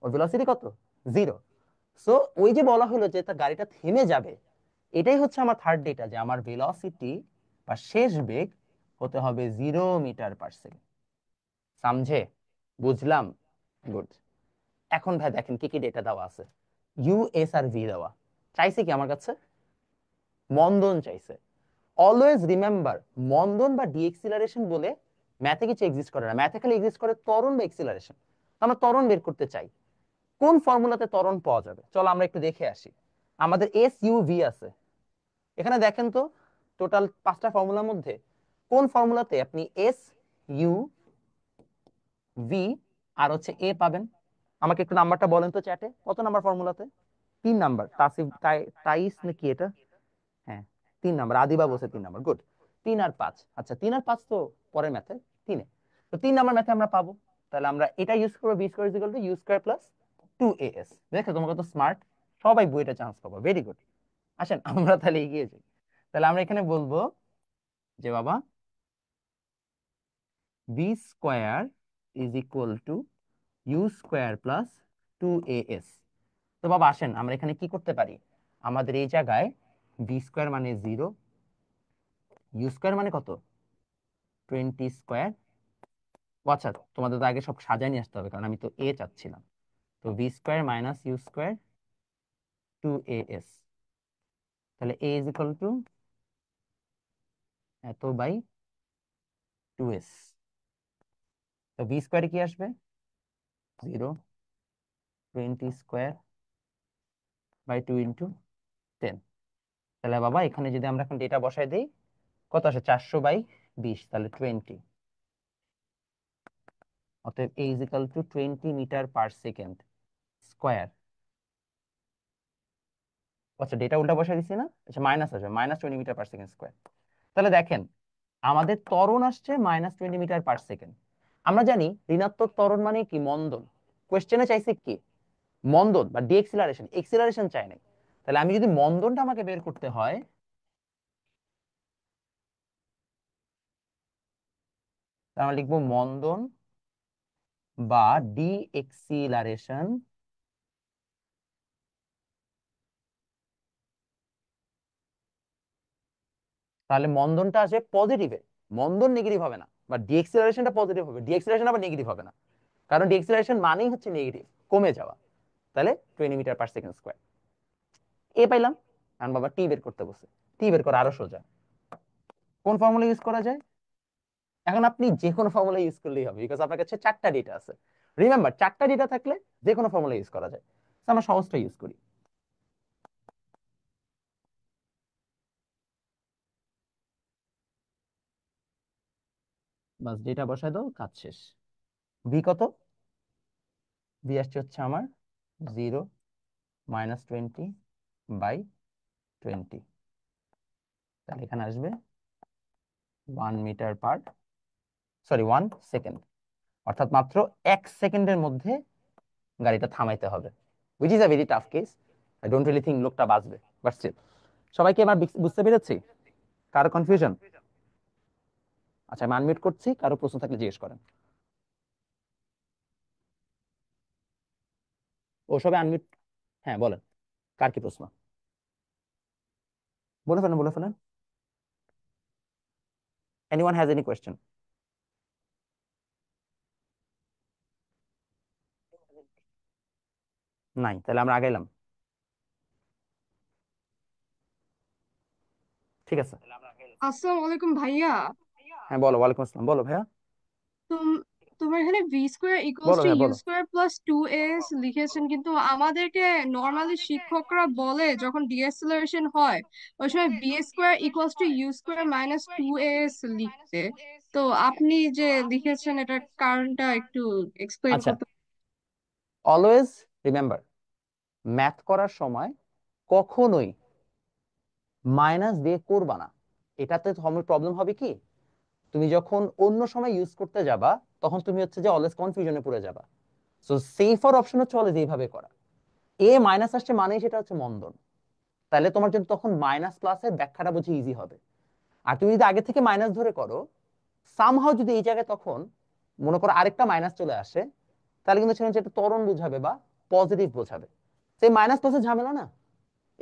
ওর ভেলোসিটি কত, 0। সো ওই যে বলা হলো যে তার গাড়িটা থেমে যাবে, এটাই হচ্ছে আমার থার্ড ডেটা, যে আমার ভেলোসিটি বা শেষ বেগ হতে হবে 0 মিটার পার সেকেন্ড। সামঝে, বুঝলাম, গুড। এখন ভাই দেখেন কি কি ডেটা দেওয়া আছে। ইউ, এস আর ভি দেওয়া, চাইছে কি আমার কাছে, মন্দন চাইছে। অলওয়েজ রিমেম্বার, মন্দন বা ডিএক্সিলারেশন বলে ম্যাথে কিছু এক্সিস্ট করে না, ম্যাথে খালি এক্সিস্ট করে ত্বরণ বা এক্সিলারেশন। আমরা ত্বরণ বের করতে চাই, কোন ফর্মুলাতে ত্বরণ পাওয়া যাবে, চলো আমরা একটু দেখে আসি। আমাদের এস ইউ ভি আছে, এখানে দেখেন তো টোটাল 5টা ফর্মুলার মধ্যে কোন ফর্মুলাতে আপনি এস, ইউ, ভি আর হচ্ছে এ পাবেন। আমাকে একটু নাম্বারটা বলেন তো চ্যাটে, কত নাম্বার ফর্মুলাতে? 3 নাম্বার, তাসিফ তাইস নাকি এটা? হ্যাঁ, 3 নাম্বার, আদিবা বলছে 3 নাম্বার, গুড। 3 আর 5, আচ্ছা 3 আর 5 তো পরের ম্যাথে, 3-এ, তো 3 নাম্বার ম্যাথে আমরা পাবো। তাহলে আমরা এটা ইউজ করবো, v square is equal to you square plus 2as। দেখো তোমাকে তো স্মার্ট, সবাই বইটা চান্স পাবো, ভেরি গুড। আসেন আমরা তাহলে এগিয়ে যাই। তাহলে আমরা এখানে বলবো যে বাবা v square is equal to you square plus 2as। তো বাবা আসেন আমরা এখানে কি করতে পারি, আমাদের এই জায়গায় বি স্কোয়ার মানে 0, ইউ স্কোয়ার মানে কত, 20 স্কোয়ার। আচ্ছা তোমাদের তো আগে সব সাজায় নিয়ে আসতে হবে, কারণ আমি তো এ চাচ্ছিলাম। তো v square minus u square 2as, তাহলে এ ইজ ইকুয়াল টু এত বাই 2s। তো বি স্কোয়ারে কি আসবে, 0, 20 স্কোয়ার বাই 2 × 10। তাহলে বাবা এখানে যদি আমরা এখন ডেটা বসাই দিই, কত আসে, 400/20, তাহলে 20। অতএব a is equal to 20 metre per second square. আচ্ছা ডেটা উল্টা বসাই দিচ্ছি না, আচ্ছা মাইনাস আসবে, -20 মিটার পার সেকেন্ড স্কোয়ার। তাহলে দেখেন আমাদের ত্বরণ আসছে -20 মিটার পার সেকেন্ড। আমরা জানি ঋণাত্মক ত্বরণ মানে কি, মন্দন। কোয়েশ্চেনে চাইছে কি, মন্দন বা ডিএক্সিলারেশন, এক্সিলারেশন চাই নাই। তাহলে আমি যদি মন্দনটা আমাকে বের করতে হয়, তাহলে আমরা লিখবো মন্দন বা ডিএক্সিলারেশন। তাহলে মন্দনটা আসবে পজিটিভে, মন্দন নেগেটিভ হবে না, বা ডিএক্সিলারেশনটা পজিটিভ হবে, ডিএক্সিলারেশন আবার নেগেটিভ হবে না, কারণ ডিএক্সিলারেশন মানেই হচ্ছে নেগেটিভ, কমে যাওয়া। তাহলে 20 মিটার পার সেকেন্ড স্কোয়ার এ পাইলাম। কারণ বাবা টি বের করতে বসে, টি বের করা আরো সোজা। কোন ফর্মুলা ইউজ করা যায়, এখন আপনি যে কোনো ফর্মুলা ইউজ করলেই হবে, বিকজ আপনার কাছে 4টা ডেটা আছে। রিমেম্বার 4টা ডেটা থাকলে যে কোনো ফর্মুলা ইউজ করা যায়। তো আমরা সহজটা ইউজ করি, বাস ডেটা বসায় দাও, কাজ শেষ। ভি কত, ভি আসছে হচ্ছে আমার 0 - 20/20, তাহলে এখানে আসবে 1 মিটার পার, সরি 1 সেকেন্ড, অর্থাৎ মাত্র 1 সেকেন্ডের মধ্যে গাড়িটা থামাইতে হবে, which is a very tough case. I don't really think লোকটা বাঁচবে, বাট স্টিল। সবাইকে এবার বুঝতে পেরেছি, কারো কনফিউশন? আচ্ছা আমি আনমিউট করছি, কারো প্রশ্ন থাকলে জিজ্ঞেস করেন। ও সবাই আনমিউট, হ্যাঁ বলেন, কার কি প্রশ্ন, বলে ফেলেন বলে ফেলেন। Anyone has any question? নাই, তাহলে আমরা আগাইলাম, ঠিক আছে। আসসালামু আলাইকুম ভাইয়া। হ্যাঁ বলো, ওয়ালাইকুম আসসালাম, বলো ভাইয়া। তুম তোমার এখানে ভি স্কোয়ার ইকুয়ালস বলো টু ভাইয়া ইউ বলো। স্কোয়ার প্লাস 2as লিখেছেন, কিন্তু আমাদেরকে নর্মালি শিক্ষকরা বলে যখন ডিএসেলারেশন হয় ওই সময় v square equals to you square minus 2as লিখতে। তো আপনি যে লিখেছেন এটার কারণটা একটু এক্সপ্লেন আচ্ছা, করতে। অলওয়েজ রিমেম্বার, ম্যাথ করার সময় কখনোই মাইনাস দিয়ে করবা না। এটাতে তোমার প্রবলেম হবে কি, তুমি যখন অন্য সময় ইউজ করতে যাবা তখন তুমি হচ্ছে যে অলওয়েজ কনফিউশনে পড়ে যাবা। সো সেফার অপশন হচ্ছে অলওয়েজ এইভাবে করা। এ মাইনাস আসছে মানে সেটা হচ্ছে মন্দন, তাহলে তোমার জন্য তখন মাইনাস প্লাসের ব্যাখ্যাটা বুঝে ইজি হবে। আর তুমি যদি আগে থেকে মাইনাস ধরে করো, সামহাও যদি এই জায়গায় তখন মনে করো আরেকটা মাইনাস চলে আসে, তাহলে কিন্তু সেখানে একটা ত্বরণ বোঝাবে বা পজিটিভ বোঝাবে, সেই মাইনাস প্লাসের ঝামেলা না।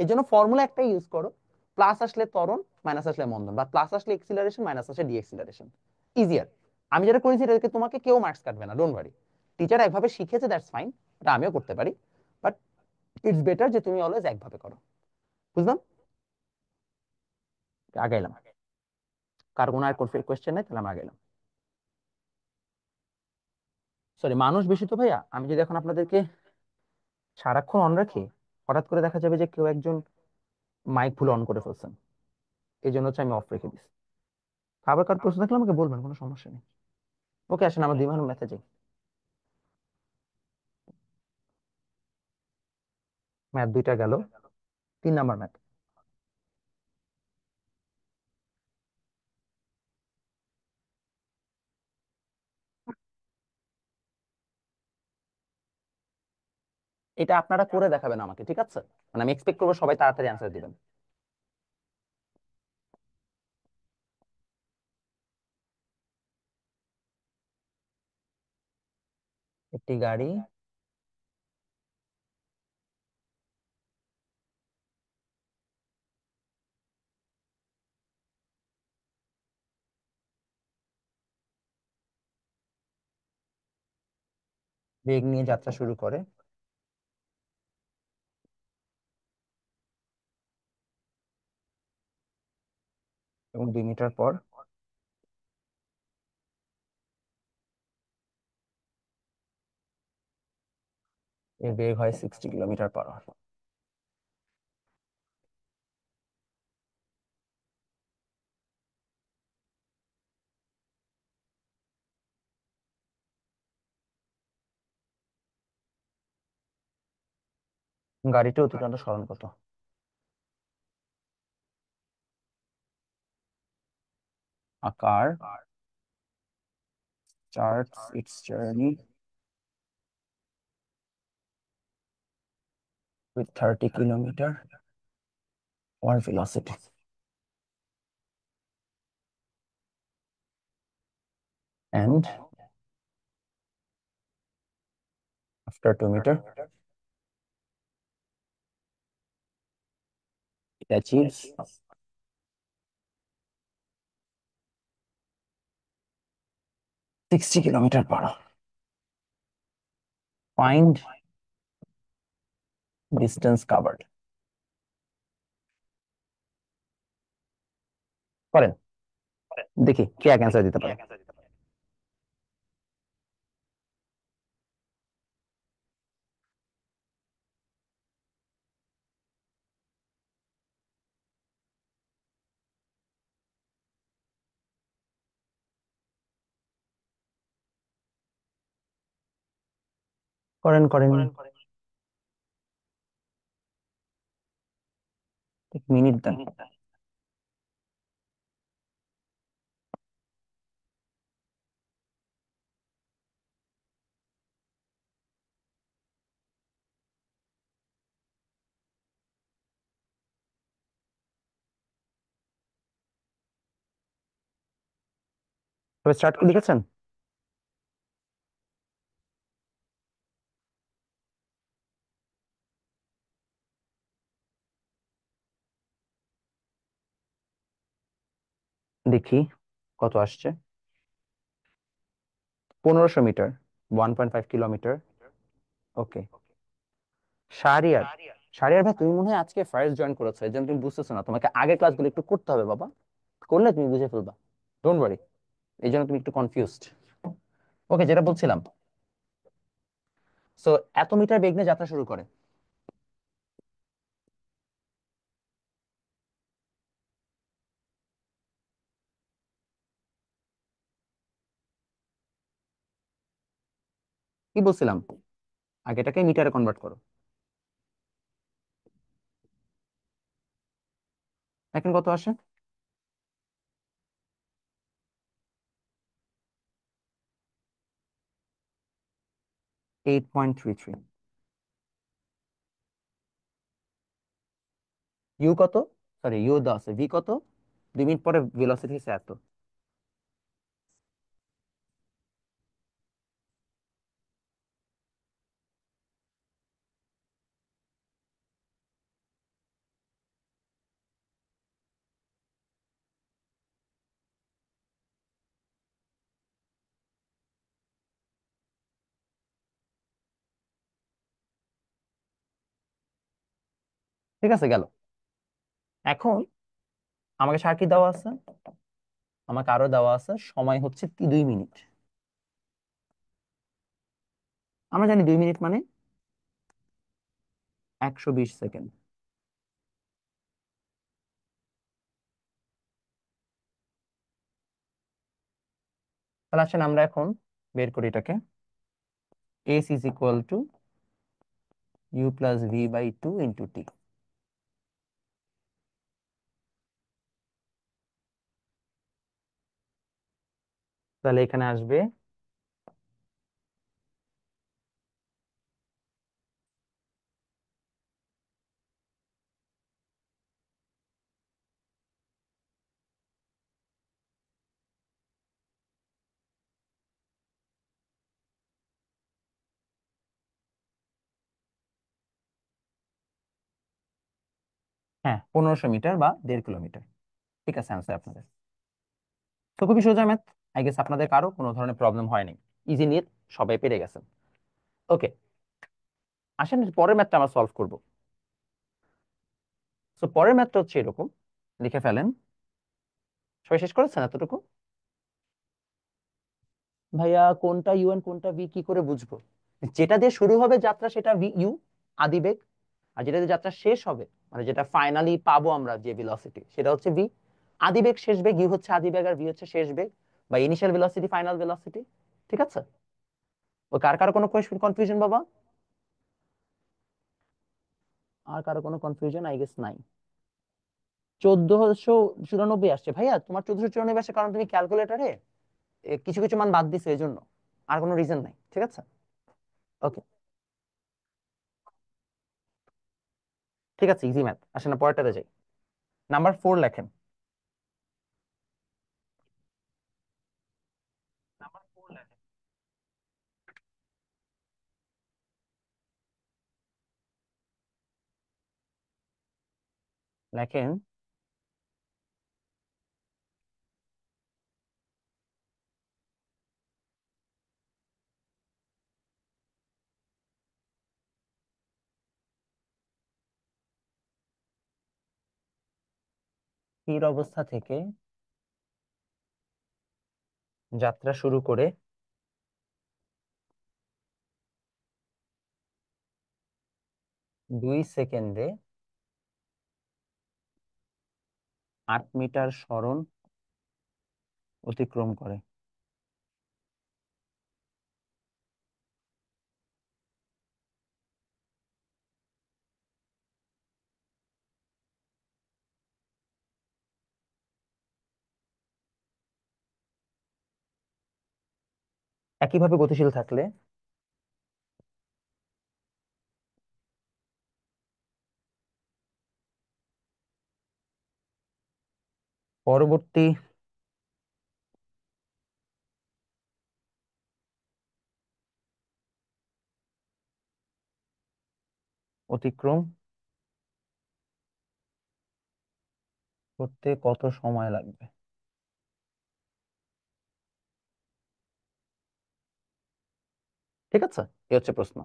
এই জন্য ফর্মুলা একটাই ইউজ করো, প্লাস আসলে ত্বরণ, মাইনাস আসলে মন্দন, বা প্লাস আসলে এক্সিলারেশন, মাইনাস আসলে ডিএক্সিলারেশন। ইজিয়ার। আমি যেটা করেছি এটাকে তোমাকে কেউ মার্কস কাটবে না, ডোন্ট ওয়ারি। টিচার একভাবে শিখেছে, দ্যাটস ফাইন, এটা আমিও করতে পারি, বাট ইটস বেটার যে তুমি অলওয়েজ একভাবে করো। বুঝলাম? আগাইলাম। কার কোনো আর কোয়েশ্চেন নাই, তাহলে আমরা আগাইলাম। সরি, মানুষ বেশি তো ভাইয়া, আমি যদি এখন আপনাদেরকে সারাক্ষণ অন রাখি, হঠাৎ করে দেখা যাবে যে কেউ একজন মাইক ভুল অন করে ফেলছেন, এই জন্য হচ্ছে আমি অফ রেখে দিচ্ছি। আবার কার প্রশ্ন থাকলে আমাকে বলবেন, কোনো সমস্যা নেই। ওকে, আসেন আমার দিমান ম্যাথে যাই। ম্যাথ দুইটা গেল, 3 নাম্বার ম্যাথ। এটা আপনারা করে দেখাবেন আমাকে, ঠিক আছে? মানে আমি এক্সপেক্ট করবো সবাই তাড়াতাড়ি অ্যান্সার দিবেন। একটি গাড়ি বেগ নিয়ে যাত্রা শুরু করে এবং 2 মিটার পর এর বেগ হয় 60 কিলোমিটার/আওয়ার। গাড়িটি অতিক্রান্ত সরণ কত? A car starts its journey with 30 km/h velocity and after 2 meters it achieves 60 km/h. Find distance covered. করেন, দেখি কে এক অ্যান্সার দিতে পারে। করেন করেন, 1 মিনিট দেন। তবে স্টার্ট করে লিখেছেন? দেখি কত আসছে। 1500 মিটার, 1.5 কিলোমিটার। ওকে। শাহরিয়ার, শাহরিয়ার ভাই তুমি মনে হয় আজকে ফার্স্ট জয়েন করেছো, এই জন্য তুমি বুঝতেছো না, তোমাকে আগের ক্লাসগুলো একটু করতে হবে বাবা, করলে তুমি বুঝে ফেলবা, ডোন্ট ওয়ারি। এই জন্য তুমি একটু কনফিউজড। ওকে, যেটা বলছিলাম, সো এত মিটার বেগ নিয়ে যাত্রা শুরু করে। কি বলছিলাম, আগেটাকে মিটারে কনভার্ট করো। এখন কত আসে? 8.33। ইউ কত? সরি, ইউ দেওয়া আছে, ভি কত? 2 মিনিট পরে ভেলোসিটি হচ্ছে এত। ঠিক আছে, গেল। এখন আমাকে সার কি দেওয়া আছে? আমাকে আরো দেওয়া আছে সময় হচ্ছে 2 মিনিট। আমরা জানি 2 মিনিট মানে 120 সেকেন্ড। তাহলে আসেন আমরা এখন বের করি এটাকে। S is equal to you plus V by 2 × t. তাহলে এখানে আসবে হ্যাঁ 1500 মিটার বা 1.5 কিলোমিটার। ঠিক আছে, অ্যান্সার আপনাদের। তো খুবই সোজা ম্যাথ। আই গেস আপনাদের কারো কোনো ধরনের প্রবলেম হয়নি, ইজি নিয়ে সবাই পেরে গেছেন। ওকে, আসেন পরের ম্যাথটা আমরা সলভ করব। তো পরের ম্যাথটা হচ্ছে এরকম, লিখে ফেলেন। সবাই শেষ করেছেন এতটুকু? ভাইয়া কোনটা ইউ এন্ড কোনটা ভি কি করে বুঝবো? যেটা দিয়ে শুরু হবে যাত্রা সেটা ভি ইউ, আদিবেগ। আর যেটা দিয়ে যাত্রা শেষ হবে, মানে যেটা ফাইনালি পাবো আমরা যে ভেলোসিটি, সেটা হচ্ছে ভি। আদিবেগ শেষ বেগ, ইউ হচ্ছে আদিবেগ আর ভি হচ্ছে শেষ বেগ বা ইনিশিয়াল ভেলোসিটি, ফাইনাল ভেলোসিটি। ঠিক আছে? ও কার কারো কোনো কনফিউশন বাবা? আর কারো কোনো কনফিউশন আই গেস নাই। 1494 আসছে ভাইয়া। তোমার 1494 আসছে কারণ তুমি ক্যালকুলেটারে কিছু কিছু মান বাদ দিছো, এই জন্য। আর কোনো রিজন নাই, ঠিক আছে? ওকে, ঠিক আছে, ইজি ম্যাথ। আসেন না পরেরটাতে যাই। নাম্বার 4 লেখেন। লেখেন স্থির অবস্থা থেকে যাত্রা শুরু করে 2 সেকেন্ডে 8 মিটার সরণ অতিক্রম করে। একইভাবে গতিশীল থাকলে পরবর্তী অতিক্রম করতে কত সময় লাগবে? ঠিক আছে, এই হচ্ছে প্রশ্ন।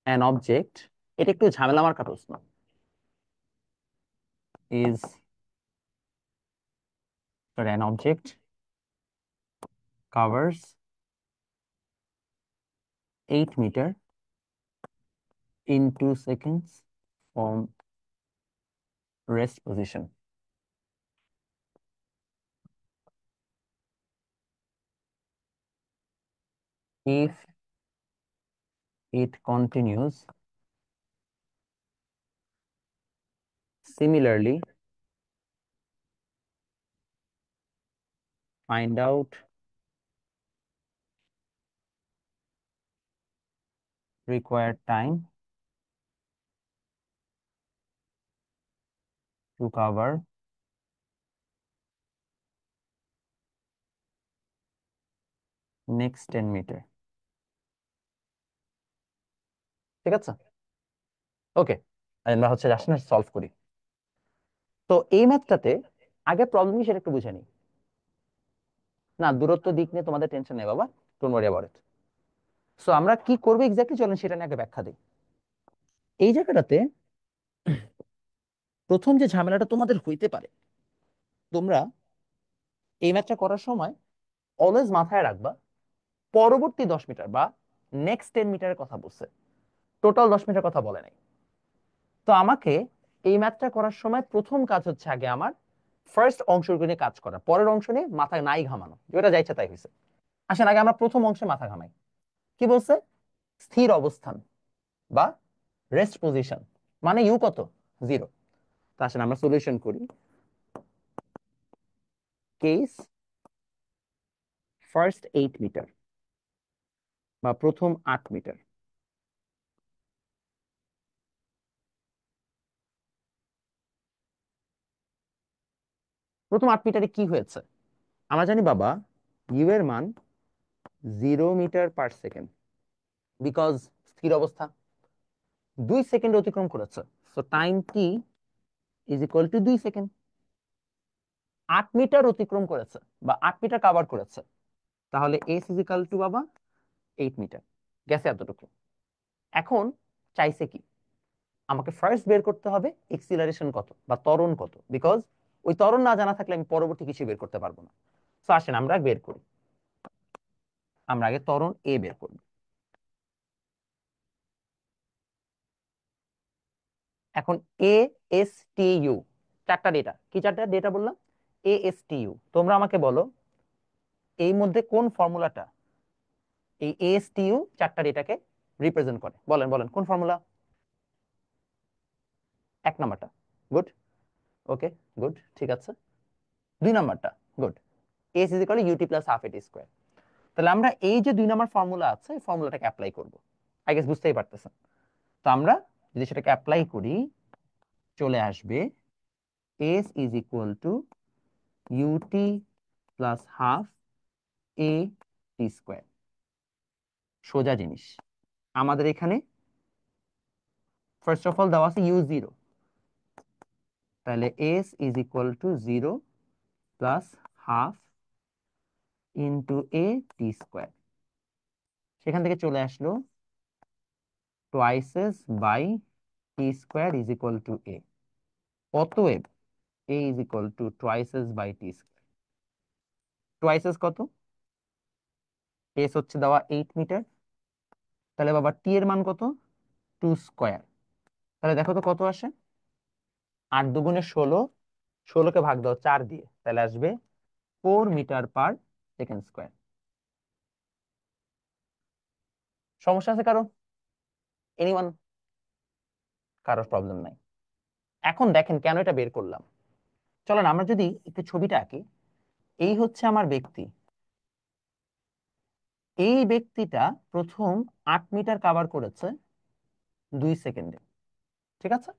অ্যান অবজেক্ট, এটা একটু ঝামেলা মার্কা প্রশ্ন। Is an object covers 8 meter in 2 seconds from rest position. if it continues similarly find out required time to cover next 10 meter। ঠিক আছে, ওকে, আমরা হচ্ছে আসলে সলভ করি। তো এই ম্যাথটাতে আগে প্রবলেম কি সেটা একটু বুঝে নিই। না, দূরত্ব দিক নিয়ে তোমাদের টেনশন নেই বাবা, don't worry about it. So আমরা কি করবো এক্স্যাক্টলি, চলেন সেটা নিয়ে আগে ব্যাখ্যা দিই। এই জায়গাটাতে প্রথম যে ঝামেলাটা তোমাদের হইতে পারে, তোমরা এই ম্যাথটা করার সময় অলওয়েজ মাথায় রাখবা পরবর্তী 10 মিটার বা নেক্সট 10 মিটারের কথা বলছে, টোটাল 10 মিটার কথা বলে নাই। তো আমাকে এই ম্যাথটা করার সময় প্রথম কাজ হচ্ছে আগে আমার ফার্স্ট অংশগুলো নিয়ে কাজ করা, পরের অংশ নিয়ে মাথায় নাই ঘামানো, যেটা যা ইচ্ছা তাই হয়েছে। আসেন আগে আমরা প্রথম অংশে মাথা ঘামাই। কি বলছে? স্থির অবস্থান বা রেস্ট পজিশন, মানে ইউ কত? 0। তো আসেন আমরা সলিউশন করি। কেস ফার্স্ট 8 মিটার বা প্রথম 8 মিটার। প্রথম 8 মিটারে কি হয়েছে? আমরা জানি বাবা ইউ এর মান 0 মিটার/সেকেন্ড, বিকজ স্থির অবস্থা 2 সেকেন্ড অতিক্রম করেছে। So time t is equal to 2 second. 8 metre অতিক্রম করেছে বা 8 মিটার কাভার করেছে, তাহলে এস ইজ ইকুয়াল টু বাবা 8 মিটার। গেছে এতটুকু। এখন চাইছে কি? আমাকে ফার্স্ট বের করতে হবে এক্সিলারেশন কত বা ত্বরণ কত, বিকজ ওই ত্বরণ না জানা থাকলে আমি পরবর্তী কিছু বের করতে পারবো না। তো আসেন আমরা বের করি। আমরা আগে ত্বরণ এ বের করব। এখন এ এস টি ইউ, চারটা ডেটা, কি চারটা ডেটা বললাম? A S T U. তোমরা আমাকে বলো এই মধ্যে কোন ফর্মুলাটা এই এ এস টি ইউ চারটা ডেটাকে রিপ্রেজেন্ট করে? বলেন বলেন, কোন ফর্মুলা? 1 নাম্বারটা, গুড, ওকে, গুড, ঠিক আছে। 2 নাম্বারটা, good, s is equal u t plus half a t square. তাহলে আমরা এই যে 2 নাম্বার ফর্মুলা আছে, এই ফর্মুলাটাকে অ্যাপ্লাই করব। আই গেস বুঝতেই পারতেছেন। তো আমরা যদি সেটাকে অ্যাপ্লাই করি, চলে আসবে s is equal to u t plus half A T square. সোজা জিনিস। আমাদের এখানে ফার্স্ট অফ অল দেওয়া আছে ইউ 0, তাহলে s is equal to 0 plus half into a T square. সেখান থেকে চলে আসলো twice s by t square is equal to a. অতএব a is equal to twice s by t square. Twice s কত? এস হচ্ছে দেওয়া 8 মিটার, তাহলে বাবা টি এর মান কত? 2 স্কোয়ার। তাহলে দেখো তো কত আসে? 8 × 2 = 16, 16কে ভাগ দাও 4 দিয়ে, তাহলে আসবে 4 মিটার/সেকেন্ড স্কোয়ার। সমস্যা আছে কারো? এনিওয়ান? কারোর প্রবলেম নাই? এখন দেখেন কেন এটা বের করলাম। চলেন আমরা যদি একটু ছবিটা আঁকি। এই হচ্ছে আমার ব্যক্তি। এই ব্যক্তিটা প্রথম 8 মিটার কাভার করেছে 2 সেকেন্ডে, ঠিক আছে?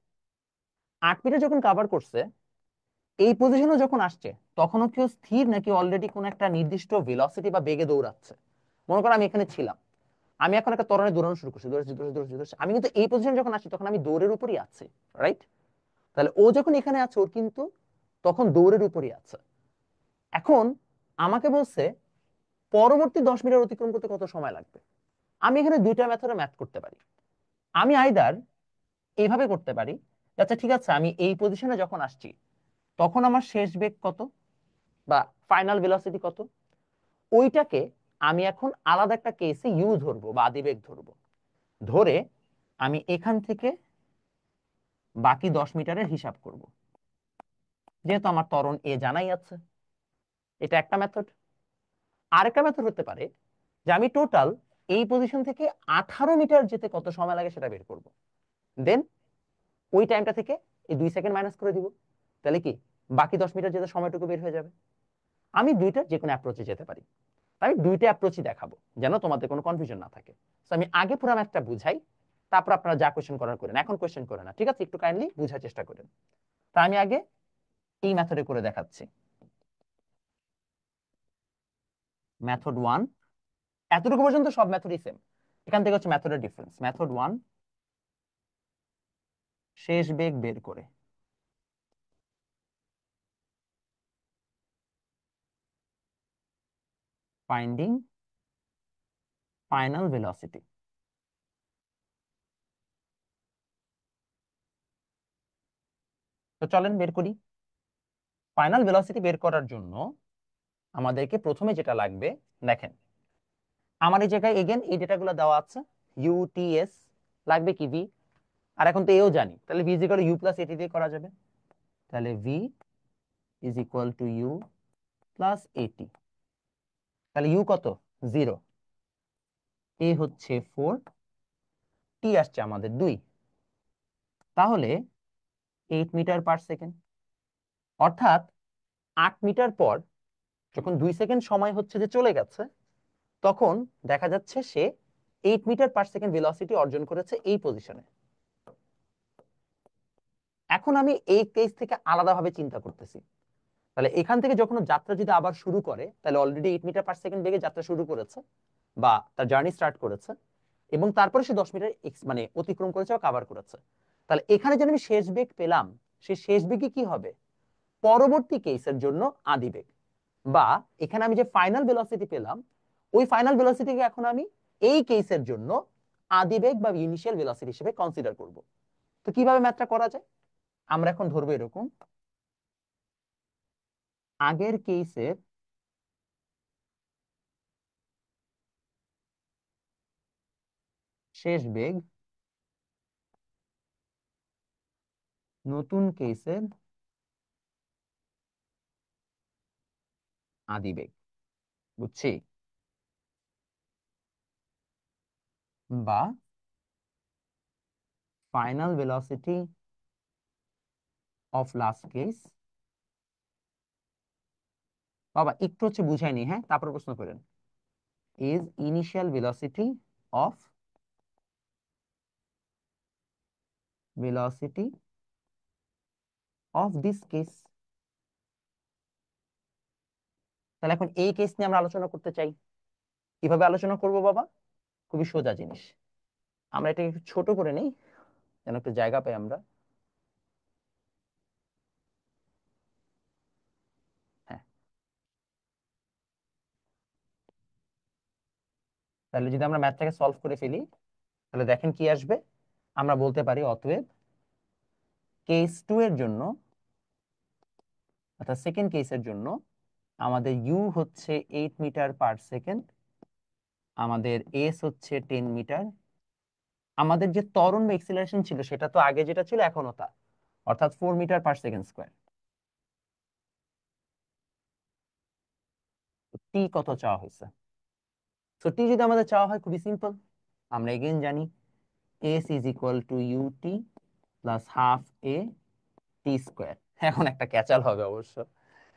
8 মিটার যখন কাভার করছে, এই পজিশনে যখন আসছে, তখনও কেউ স্থির নাকি অলরেডি কোন একটা নির্দিষ্ট ভেলোসিটি বা বেগে দৌড়াচ্ছে? মনে করো আমি এখানে ছিলাম, আমি এখন একটা ত্বরণে দৌড়ানো শুরু করছি, দৌড়াচ্ছি দৌড়াচ্ছি দৌড়াচ্ছি দৌড়াচ্ছি। আমি কিন্তু এই পজিশনে যখন আসছি তখন আমি দৌড়ের উপরই আছি, রাইট? তাহলে ও যখন এখানে আছে ওর কিন্তু তখন দৌড়ের উপরই আছে। এখন আমাকে বলছে পরবর্তী 10 মিটার অতিক্রম করতে কত সময় লাগবে। আমি এখানে দুইটা মেথডে ম্যাথ করতে পারি। আমি আইদার এইভাবে করতে পারি, আচ্ছা ঠিক আছে, আমি এই পজিশনে যখন আসছি তখন আমার শেষ বেগ কত বা ফাইনাল ভেলোসিটি কত, ওইটাকে আমি এখন আলাদা একটা কেসে ইউ ধরবো বা আদিবেগ ধরবো, ধরে আমি এখান থেকে বাকি 10 মিটারের হিসাব করব, যেহেতু আমার ত্বরণ এ জানাই আছে। এটা একটা মেথড। আরেকটা মেথড হতে পারে যে আমি টোটাল এই পজিশন থেকে 18 মিটার যেতে কত সময় লাগে সেটা বের করব। দেন ওই টাইমটা থেকে এই 2 সেকেন্ড মাইনাস করে দিব, তাহলে কি বাকি 10 মিটার যেতে সময়টুকু বের হয়ে যাবে। আমি দুইটার যে কোনো অ্যাপ্রোচে যেতে পারি, আমি দুইটা অ্যাপ্রোচই দেখাবো যেন তোমাদের কোনো কনফিউশন না থাকে। তো আমি আগে পুরো ম্যাথটা বুঝাই, তারপর আপনারা যা কোয়েশ্চেন করার করেন, এখন কোয়েশ্চেন করে না, ঠিক আছে? একটু কাইন্ডলি বুঝার চেষ্টা করেন। তা আমি আগে এই মেথডে করে দেখাচ্ছি। মেথড 1 এতটুকু পর্যন্ত সব মেথডই সেম, এখান থেকে হচ্ছে মেথডের ডিফারেন্স। মেথড 1 শেষ বেগ বের করে ফাইন্ডিং ফাইনাল ভেলোসিটি। তো চলেন বের করি। ফাইনাল ভেলোসিটি বের করার জন্য আমাদেরকে প্রথমে যেটা লাগবে, দেখেন আমার এই জায়গায় এগেন এই ডেটাগুলো দেওয়া আছে, ইউটিএস লাগবে কি ভি, আর এখন তো এও জানি, তাহলে v is equal to you plus a t দিয়ে করা যাবে। তাহলে v is equal to you plus a t. তাহলে ইউ কত? 0, এ হচ্ছে 4, টি আসছে আমাদের 2, তাহলে 8 মিটার পার সেকেন্ড। অর্থাৎ 8 মিটার পর যখন 2 সেকেন্ড সময় হচ্ছে যে চলে গেছে, তখন দেখা যাচ্ছে সে 8 মিটার পার সেকেন্ড ভেলোসিটি অর্জন করেছে এই পজিশনে। এখন আমি এই কেস থেকে আলাদাভাবে চিন্তা করতেছি, তাহলে এখান থেকে যখন যাত্রা যদি আবার শুরু করে, তাহলে অলরেডি 8 মিটার পার সেকেন্ড বেগে যাত্রা শুরু করেছে বা তার জার্নি স্টার্ট করেছে, এবং তারপরে সে 10 মিটার মানে অতিক্রম করেছে বা কভার করেছে। তাহলে এখানে যে আমি শেষ বেগ পেলাম, সেই শেষ বেগে কি হবে? পরবর্তী কেসের জন্য আদি বেগ, বা এখানে আমি যে ফাইনাল ভেলোসিটি পেলাম, ওই ফাইনাল ভেলোসিটিকে এখন আমি এই কেসের জন্য আদি বেগ বা ইনিশিয়াল ভেলোসিটি হিসেবে কনসিডার করব। তো কিভাবে ম্যাথটা করা যায়? আমরা এখন ধরবো এরকম, আগের কেসের শেষ বেগ নতুন কেসের আদি বেগ, বুঝছি? বা final velocity of last case. বাবা একটু হচ্ছে বুঝাইনি, হ্যাঁ, তারপর প্রশ্ন করেন। Is initial velocity of this case। তাহলে এখন এই কেস নিয়ে আমরা আলোচনা করতে চাই। কিভাবে আলোচনা করব বাবা? খুবই সোজা জিনিস, আমরা এটাকে একটু ছোট করে নেই যেন একটু জায়গা পাই আমরা। হ্যাঁ, তাহলে যদি আমরা ম্যাথটাকে সলভ করে ফেলি, তাহলে দেখেন কি আসবে। আমরা বলতে পারি অতএব কেস 2 এর জন্য, অর্থাৎ সেকেন্ড কেসের জন্য আমাদের ইউ হচ্ছে 8 মিটার পার সেকেন্ড, আমাদের এস হচ্ছে 10 মিটার, আমাদের যে ত্বরণ বা এক্সিলারেশন ছিল সেটা তো আগে যেটা ছিল এখনো তা, অর্থাৎ 4 মিটার পার সেকেন্ড স্কয়ার। টি কত চাওয়া হয়েছে? সো টি যদি আমাদের চাওয়া হয়, খুবই সিম্পল, আমরা এগেইন জানি s is equal to u t plus half A t square. এখন একটা ক্যাচাল হবে অবশ্য,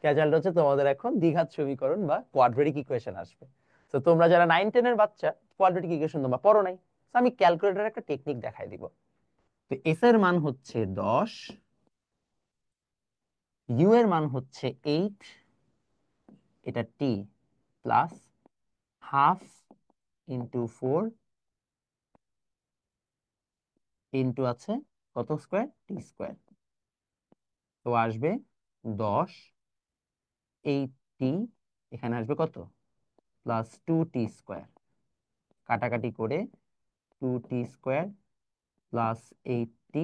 ক্যাচালটা হচ্ছে তোমাদের এখন দ্বিঘাত সমীকরণ বা কোয়াড্রেটিক ইকুয়েশন আসবে। তো তোমরা যারা 9-10 এর বাচ্চা, কোয়াড্রেটিক ইকুয়েশন তোমরা পড়ো নাই, তো আমি ক্যালকুলেটরের একটা টেকনিক দেখাই দিব। তো এস এর মান হচ্ছে 10, ইউ এর মান হচ্ছে 8, এটা টি প্লাস হাফ ইন্টু 4 ইন্টু আছে কত স্কয়ার? টি স্কয়ার। তো আসবে 10, 8t, এখানে আসবে কত? প্লাস 2t স্কয়ার, কাটাকাটি করে 2t square plus 8t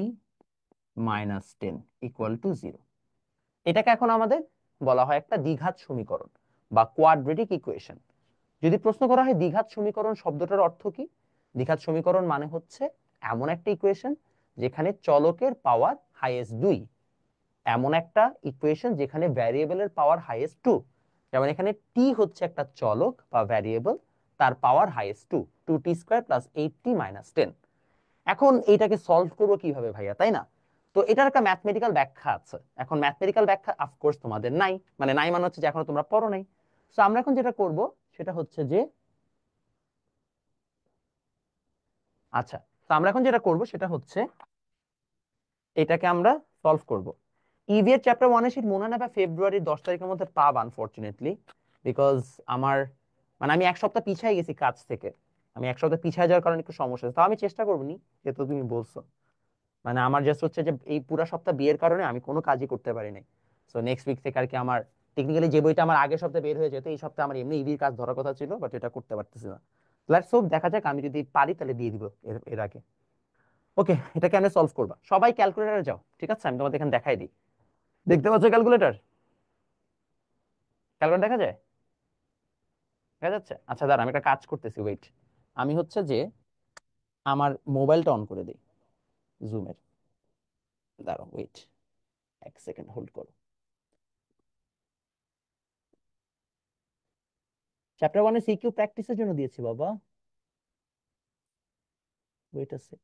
minus 10 equal to 0। এটাকে এখন আমাদের বলা হয় একটা দ্বিঘাত সমীকরণ বা কোয়াড্রেটিক ইকুয়েশন। যদি প্রশ্ন করা হয় দ্বিঘাত সমীকরণ শব্দটার অর্থ কি, দ্বিঘাত সমীকরণ মানে হচ্ছে এমন একটা ইকুয়েশন যেখানে চলকের পাওয়ার হাইয়েস্ট 2, এমন একটা ইকুয়েশন যেখানে ভ্যারিয়েবলের পাওয়ার হাইয়েস্ট 2। যেমন এখানে টি হচ্ছে একটা চলক বা ভ্যারিয়েবল, তার পাওয়ার highest 2, 2t² plus 8t minus 10। এখন এইটাকে সলভ করবো কিভাবে ভাইয়া, তাই না? তো এটার একটা ম্যাথমেটিক্যাল ব্যাখ্যা আছে। এখন ম্যাথমেটিক্যাল ব্যাখ্যা অফকোর্স তোমাদের নাই, মানে নাই মানে হচ্ছে যে এখনো তোমরা পড়ো নাই। তো আমরা এখন যেটা করব সেটা হচ্ছে যে, আচ্ছা, তো আমরা এখন যেটা করব সেটা হচ্ছে এটাকে আমরা সলভ করব। ইভি এর চ্যাপ্টার 1 এর শীট মনে হয় না ফেব্রুয়ারির 10 তারিখের মধ্যে পাব আনফরচুনেটলি, বিকজ আমার মানে আমি এক সপ্তাহ পিছাই গেছি কাজ থেকে। আমি এক সপ্তাহ পিছায় যাওয়ার কারণে একটু সমস্যা আছে, তাও আমি চেষ্টা করবো নি, যেহেতু তুমি বলছো। মানে আমার জাস্ট হচ্ছে যে এই পুরো সপ্তাহ বিয়ের কারণে আমি কোনো কাজই করতে পারি নাই। সো নেক্সট উইক থেকে আর কি আমার টেকনিক্যালি যে বইটা আমার আগের সপ্তাহে বের হয়ে যেত, এই সপ্তাহে আমার এমনি ইভির কাজ ধরার কথা ছিল, বাট এটা করতে পারতেছি না। লেটস হোপ, দেখা যাক, আমি যদি পারি তাহলে দিয়ে দিব এর এর আগে। ওকে, এটাকে আমি সলভ করবা, সবাই ক্যালকুলেটরে যাও, ঠিক আছে? আমি তোমাদের এখানে দেখাই দিই। দেখতে পাচ্ছ ক্যালকুলেটর? ক্যালকুলেটর দেখা যায়? দেখা যাচ্ছে? আচ্ছা দাঁড়া, আমি একটা কাজ করতেছি, ওয়েট। আমি হচ্ছে যে আমার মোবাইলটা অন করে দিই জুমের। দাঁড়াও, ওয়েট, এক সেকেন্ড হোল্ড করো। চ্যাপ্টার 1 এর সিকিউ প্র্যাকটিসের জন্য দিয়েছি বাবা, ওয়েট আছে,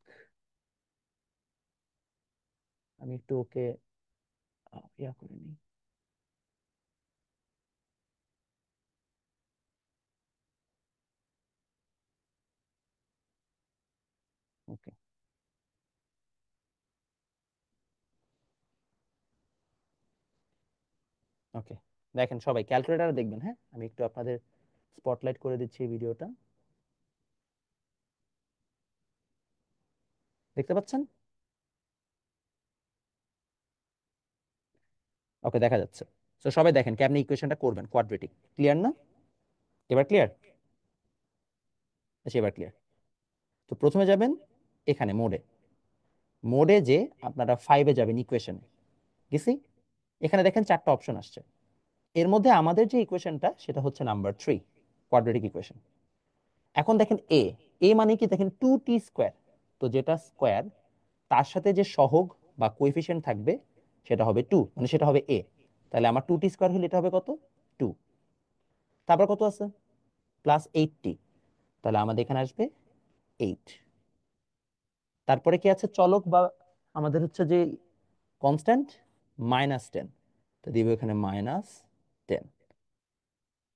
আমি একটু ওকে ইয়া করে নিই। ওকে, ওকে, দেখেন সবাই ক্যালকুলেটর দেখবেন, হ্যাঁ? আমি একটু আপনাদের স্পটলাইট করে দিচ্ছি এই ভিডিওটা, দেখতে পাচ্ছেন? ওকে, দেখা যাচ্ছে। তো সবাই দেখেন কেমনি ইকুয়েশনটা করবেন, কোয়াড্রেটিক। ক্লিয়ার না? এবার ক্লিয়ার? আচ্ছা, এবার ক্লিয়ার। তো প্রথমে যাবেন এখানে মোডে, মোডে যে আপনারা 5-এ যাবেন ইকুয়েশনে, গেছি? এখানে দেখেন 4টা অপশন আসছে, এর মধ্যে আমাদের যে ইকুয়েশনটা সেটা হচ্ছে নাম্বার 3, কোয়াড্রেটিক ইকুয়েশন। এখন দেখেন এ, এ মানে কি, দেখেন 2t², তো যেটা স্কোয়ার তার সাথে যে সহগ বা কোএফিসিয়েন্ট থাকবে সেটা হবে 2, মানে সেটা হবে এ। তাহলে আমার 2t² হলে এটা হবে কত? 2। তারপর কত আছে? প্লাস 8t, তাহলে আমাদের এখানে আসবে 8। তারপরে কি আছে চলক বা আমাদের হচ্ছে যে কনস্ট্যান্ট? -10, তো দিব এখানে -10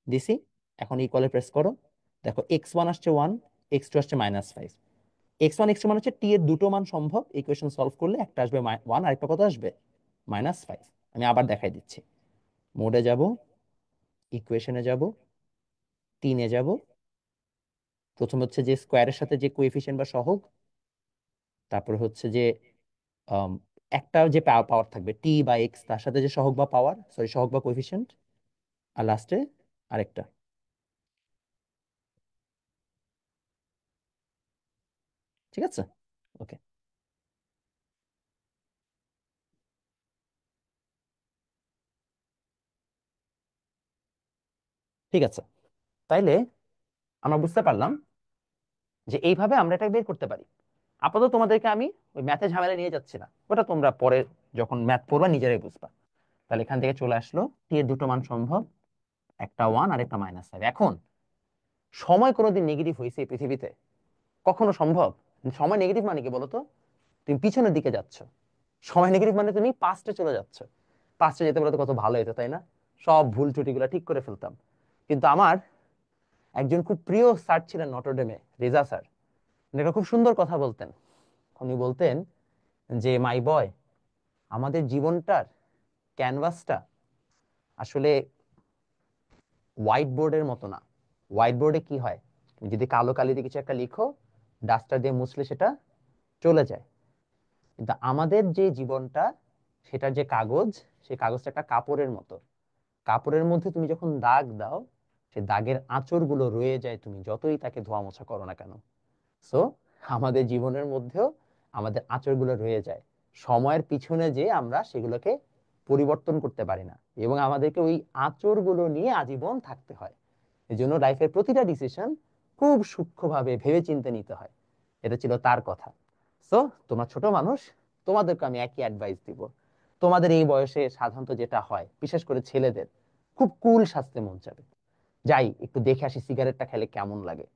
দিছি। এখন ইকুয়ালে প্রেস করো, দেখো x1 আসছে 1, x2 আসছে -5। x1 x2 মানে হচ্ছে টি এর দুটো মান সম্ভব, ইকুয়েশন সলভ করলে একটা আসবে 1 আর একটা কত আসবে? -5। আমি আবার দেখাই দিচ্ছি, মোডে যাব, ইকুয়েশনে যাব, 3-এ যাব, প্রথম হচ্ছে যে স্কোয়ারের সাথে যে কোএফিসিয়েন্ট বা সহগ, তারপর হচ্ছে যে আম, একটা যে পাওয়ার থাকবে টি বা এক্স, তার সাথে যে সহগ বা পাওয়ার, সরি সহগ বা কোএফিসিয়েন্ট, আর লাস্টে আরেকটা। ঠিক আছে? ওকে, ঠিক আছে। তাইলে আমরা বুঝতে পারলাম যে এইভাবে আমরা এটা বের করতে পারি। আপাতত তোমাদেরকে আমি ওই ম্যাথে ঝামেলা নিয়ে যাচ্ছি না, ওটা তোমরা পরে যখন ম্যাথ পড়বা নিজেরাই বুঝবা। তাহলে এখান থেকে চলে আসলো টি এর দুটো মান সম্ভব, একটা 1 আর একটা -5। এখন সময় কোনোদিন নেগেটিভ হয়েছে এই পৃথিবীতে? কখনো সম্ভব? সময় নেগেটিভ মানে কি বলতো? তুমি পিছনের দিকে যাচ্ছ, সময় নেগেটিভ মানে তুমি পাস্টে চলে যাচ্ছ। পাস্টে যেতে পারলে তো কত ভালো হতো, তাই না? সব ভুল ত্রুটিগুলো ঠিক করে ফেলতাম। কিন্তু আমার একজন খুব প্রিয় স্যার ছিলেন নটরডেমে, রেজা স্যার। উনি একটা খুব সুন্দর কথা বলতেন। উনি বলতেন যে মাই বয়, আমাদের জীবনটার ক্যানভাসটা আসলে হোয়াইট বোর্ডের মতো না। হোয়াইট বোর্ডে কি হয়, তুমি যদি কালো কালি দিয়ে কিছু একটা লিখো, ডাস্টার দিয়ে মুছলে সেটা চলে যায়। কিন্তু আমাদের যে জীবনটা, সেটার যে কাগজ, সেই কাগজটা একটা কাপড়ের মতো। কাপড়ের মধ্যে তুমি যখন দাগ দাও, সেই দাগের আঁচড়গুলো রয়ে যায়, তুমি যতই তাকে ধোয়া মোছা করো না কেন। সো আমাদের জীবনের মধ্যেও আমাদের আঁচড়গুলো রয়ে যায়, সময়ের পিছনে যে আমরা সেগুলোকে পরিবর্তন করতে পারি না, এবং আমাদেরকে ওই আঁচড়গুলো নিয়ে আজীবন থাকতে হয়। এই জন্য লাইফের প্রতিটা ডিসিশন খুব সূক্ষ্মভাবে ভেবে চিন্তে নিতে হয়। এটা ছিল তার কথা। সো তোমরা ছোট মানুষ, তোমাদেরকে আমি একই অ্যাডভাইস দিব। তোমাদের এই বয়সে সাধারণত যেটা হয়, বিশেষ করে ছেলেদের, খুব কুল সাজতে মন চাবে। যাই একটু দেখে আসি সিগারেটটা খেলে কেমন লাগে,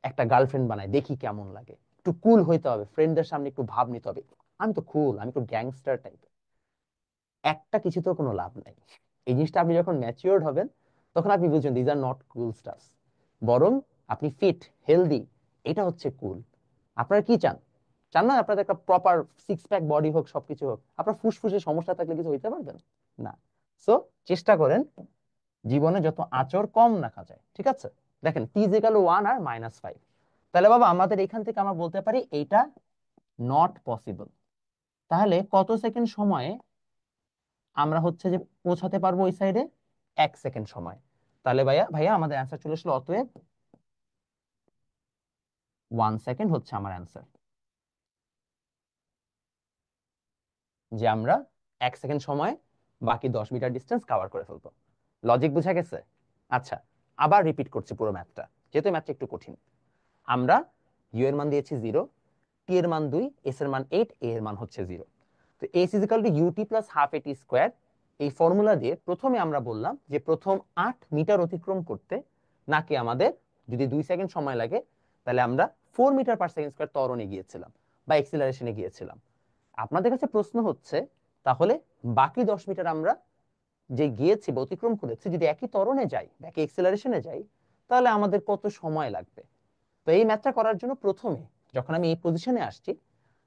একটা গার্লফ্রেন্ড বানাই দেখি কেমন লাগে, একটু কুল হইতে হবে, ফ্রেন্ডদের সামনে একটু ভাব নিতে হবে, আমি তো কুল, আমি তো গ্যাংস্টার টাইপ। একটা কিছুতেও কোনো লাভ নাই। এই জিনিসটা আপনি যখন ম্যাচিওর্ড হবেন তখন আপনি বুঝবেন these are not cool stuffs. বরং আপনি ফিট হেলদি, এটা হচ্ছে কুল। আপনারা কি চান? চান না আপনাদের একটা প্রপার সিক্স প্যাক বডি হোক, সবকিছু হোক? আপনার ফুসফুসে সমস্যা থাকলে কিছু হইতে পারবেন না। সো চেষ্টা করেন জীবনে যত আচর কম রাখা যায়, ঠিক আছে? দেখেন টি ইজ ইকুয়াল টু 1 আর -5, তাহলে বাবা আমাদের এখান থেকে আমরা বলতে পারি এইটা নট পসিবল। তাহলে কত সেকেন্ড সময়ে আমরা হচ্ছে যে পৌঁছাতে পারবো ওই সাইডে? 1 সেকেন্ড সময়। তাহলে ভাইয়া ভাইয়া আমাদের অ্যান্সার চলে আসলো, অতএব 1 সেকেন্ড হচ্ছে আমার অ্যান্সার, যে আমরা 1 সেকেন্ড সময় বাকি 10 মিটার ডিস্টেন্স কভার করে ফেলবো। লজিক বুঝা গেছে? আচ্ছা, আবার রিপিট করছি পুরো ম্যাথটা, যেহেতু ম্যাথটা একটু কঠিন। আমরা ইউ এর মান দিয়েছি 0, টি এর মান 2, এস এর মান 8, এ এর মান হচ্ছে 0। তো s is equal to u t plus half a t square. এই ফর্মুলা দিয়ে প্রথমে আমরা বললাম যে প্রথম 8 মিটার অতিক্রম করতে নাকি আমাদের যদি 2 সেকেন্ড সময় লাগে, তাহলে আমরা 4 মিটার/সেকেন্ড স্কোয়ার ত্বরণে গিয়েছিলাম বা এক্সিলারেশনে গিয়েছিলাম। আপনাদের কাছে প্রশ্ন হচ্ছে, তাহলে বাকি 10 মিটার আমরা যে গিয়েছি বা অতিক্রম করেছি, যদি একই ত্বরণে যাই, একই এক্সিলারেশনে যাই, তাহলে আমাদের কত সময় লাগবে? তো এই ম্যাথটা করার জন্য প্রথমে যখন আমি এই পজিশনে আসছি,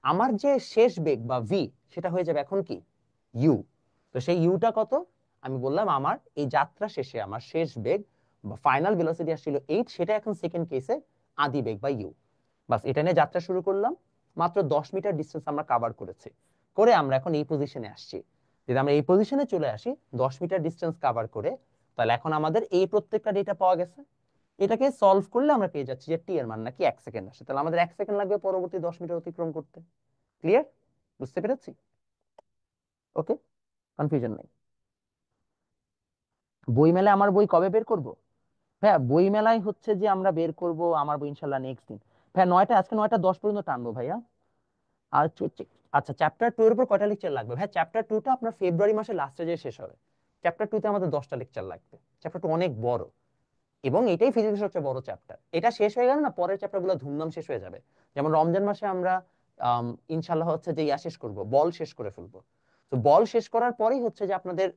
আমার যে শেষ বেগ বা ভি, সেটা হয়ে যাবে এখন কি ইউ। তো সেই ইউটা কত? আমি বললাম আমার এই যাত্রা শেষে আমার শেষ বেগ বা ফাইনাল ভেলোসিটি আসছিল 8, সেটা এখন সেকেন্ড কেসে আদি বেগ বা ইউ। বাস এটা নিয়ে যাত্রা শুরু করলাম। মাত্র 10 মিটার ডিস্টেন্স আমরা কভার করেছি, করে আমরা এখন এই পজিশনে আসছি। যদি আমরা এই পজিশনে চলে আসি 10 মিটার ডিস্টেন্স কভার করে, তাহলে এখন আমাদের এই প্রত্যেকটা ডেটা পাওয়া গেছে। এটাকে সলভ করলে আমরা পেয়ে যাচ্ছি যে টি এর মান নাকি 1 সেকেন্ড আসে, তাহলে আমাদের 1 সেকেন্ড লাগবে পরবর্তী 10 মিটার অতিক্রম করতে। ক্লিয়ার? বুঝতে পেরেছি? ওকে, কনফিউশন নাই। বই মেলায় আমার বই কবে বের করব? হ্যাঁ, বই মেলায় হচ্ছে যে আমরা বের করব আমার বই ইনশাল্লাহ নেক্সট দিন। হ্যাঁ, 9টা, আজকে 9টা 10 পর্যন্ত টানবো ভাইয়া। আর আচ্ছা, চ্যাপ্টার 2 এর উপর কয়টা লেকচার লাগবে? হ্যাঁ, চ্যাপ্টার 2টা আপনার ফেব্রুয়ারি মাসের লাস্টে যে শেষ হবে। চ্যাপ্টার 2 তে আমাদের 10টা লেকচার লাগবে। চ্যাপ্টার 2 অনেক বড়, এবং এটাই ফিজিক্সের সবচেয়ে বড় চ্যাপ্টার। এটা শেষ হয়ে গেলে না পরের চ্যাপ্টারগুলো ধুমধাম শেষ হয়ে যাবে। যেমন রমজান মাসে আমরা ইনশাল্লাহ হচ্ছে যে শেষ করব, বল শেষ করে ফেলবো। তো বল শেষ করার পরেই হচ্ছে যে আপনাদের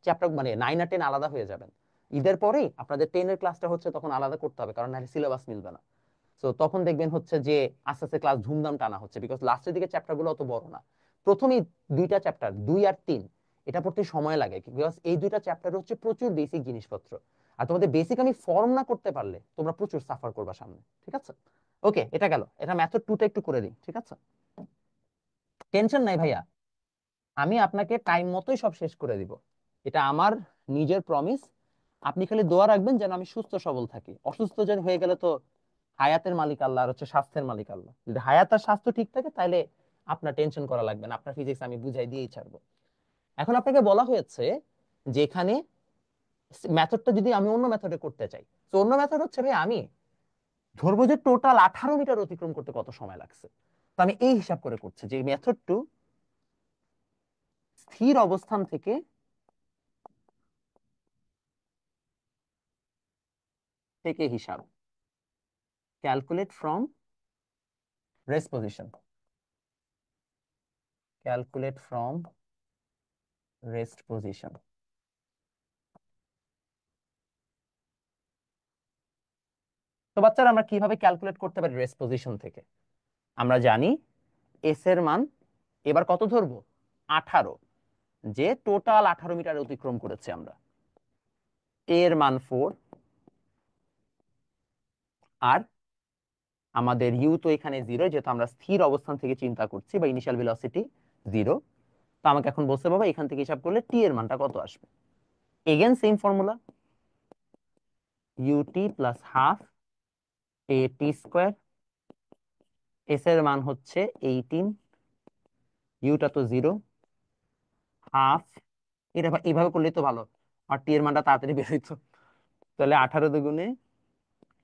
চ্যাপ্টার মানে 9 আর 10 আলাদা হয়ে যাবেন। ঈদের পরেই আপনাদের 10 এর ক্লাসটা হচ্ছে তখন আলাদা করতে হবে, কারণ নাহলে সিলেবাস মিলবে না। তো তখন দেখবেন হচ্ছে যে আস্তে আস্তে ক্লাস ধুমধাম টানা হচ্ছে, বিকজ লাস্টের দিকে চ্যাপ্টার গুলো অত বড় না। প্রথমেই দুইটা চ্যাপ্টার 2 আর 3, এটা পড়তে সময় লাগে, বিকজ এই দুইটা চ্যাপ্টার হচ্ছে প্রচুর বেসিক জিনিসপত্র। আর তোমাদের বেসিক আমি ফর্ম না করতে পারলে তোমরা প্রচুর সাফার করবা সামনে, ঠিক আছে? ওকে, এটা গেল। এটা মেথড 2টা একটু করে দিই, ঠিক আছে? টেনশন নাই ভাইয়া, আমি আপনাকে টাইম মতোই সব শেষ করে দিব, এটা আমার নিজের প্রমিস। আপনি খালি দোয়া রাখবেন যেন আমি সুস্থ সবল থাকি। অসুস্থ যেন হয়ে গেলে তো হায়াতের মালিক আল্লাহ, আর হচ্ছে স্বাস্থ্যের মালিক আল্লাহ। যদি হায়াত আর স্বাস্থ্য ঠিক থাকে তাহলে আপনার টেনশন করা লাগবে না, আপনার ফিজিক্স আমি বুঝাই দিয়েই ছাড়বো। এখন আপনাকে বলা হয়েছে যে এখানে মেথডটা যদি আমি অন্য মেথডে করতে চাই, তো অন্য মেথড হচ্ছে ভাই আমি ধরবো যে টোটাল 18 মিটার অতিক্রম করতে কত সময় লাগছে। তো আমি এই হিসাব করে করছি যে মেথড টু স্থির অবস্থান থেকে থেকে হিসাব, calculate from rest position, calculate from rest position. তো বাচ্চারা আমরা কিভাবে ক্যালকুলেট করতে পারি রেস্ট পজিশন থেকে? আমরা জানি এস এর মান এবার কত ধরবো? 18, যে টোটাল 18 মিটার অতিক্রম করেছে আমরা। এ এর মান 4, আর আমাদের ইউ তো এখানে 0, যেহেতু আমরা স্থির অবস্থান থেকে চিন্তা করছি বা ইনিশিয়াল ভেলোসিটি 0। তো আমাকে এখন বলতে বাবা এখান থেকে হিসাব করলে টি এর মানটা কত আসবে। Again same formula, u t plus half এ টি স্কোয়ার। এস এর মান হচ্ছে 18, ইউটা তো 0, হাফ, এটা এইভাবে করলেই তো ভালো, আর টি এর মানটা তাড়াতাড়ি বের হইতো। তাহলে 18 দুগুণে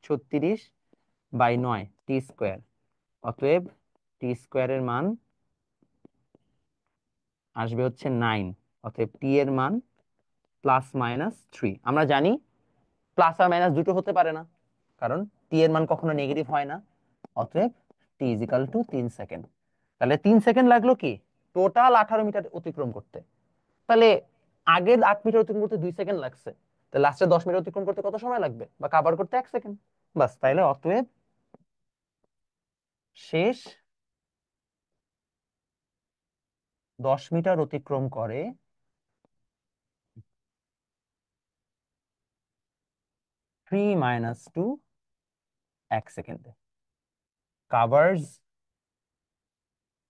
36/9 টি স্কোয়ার। অতএব টি স্কোয়ারের মান আসবে হচ্ছে 9। অতএব টি এর মান +-3। আমরা জানি প্লাস আর মাইনাস দুটো হতে পারে না, কারণ টি এর মান কখনো নেগেটিভ হয় না। অতএব টি ইজ ইকাল টু 3 সেকেন্ড। তাহলে 3 সেকেন্ড লাগলো কি টোটাল 18 মিটার অতিক্রম করতে। তাহলে আগের 8 মিটার অতিক্রম করতে 2 সেকেন্ড লাগছে, তো লাস্টে 10 মিটার অতিক্রম করতে কত সময় লাগবে, বা কাভার করতে 1 সেকেন্ড। বাস, তাইলে অতএব শেষ 10 মিটার অতিক্রম করে 3 - 2 1 সেকেন্ডে, covers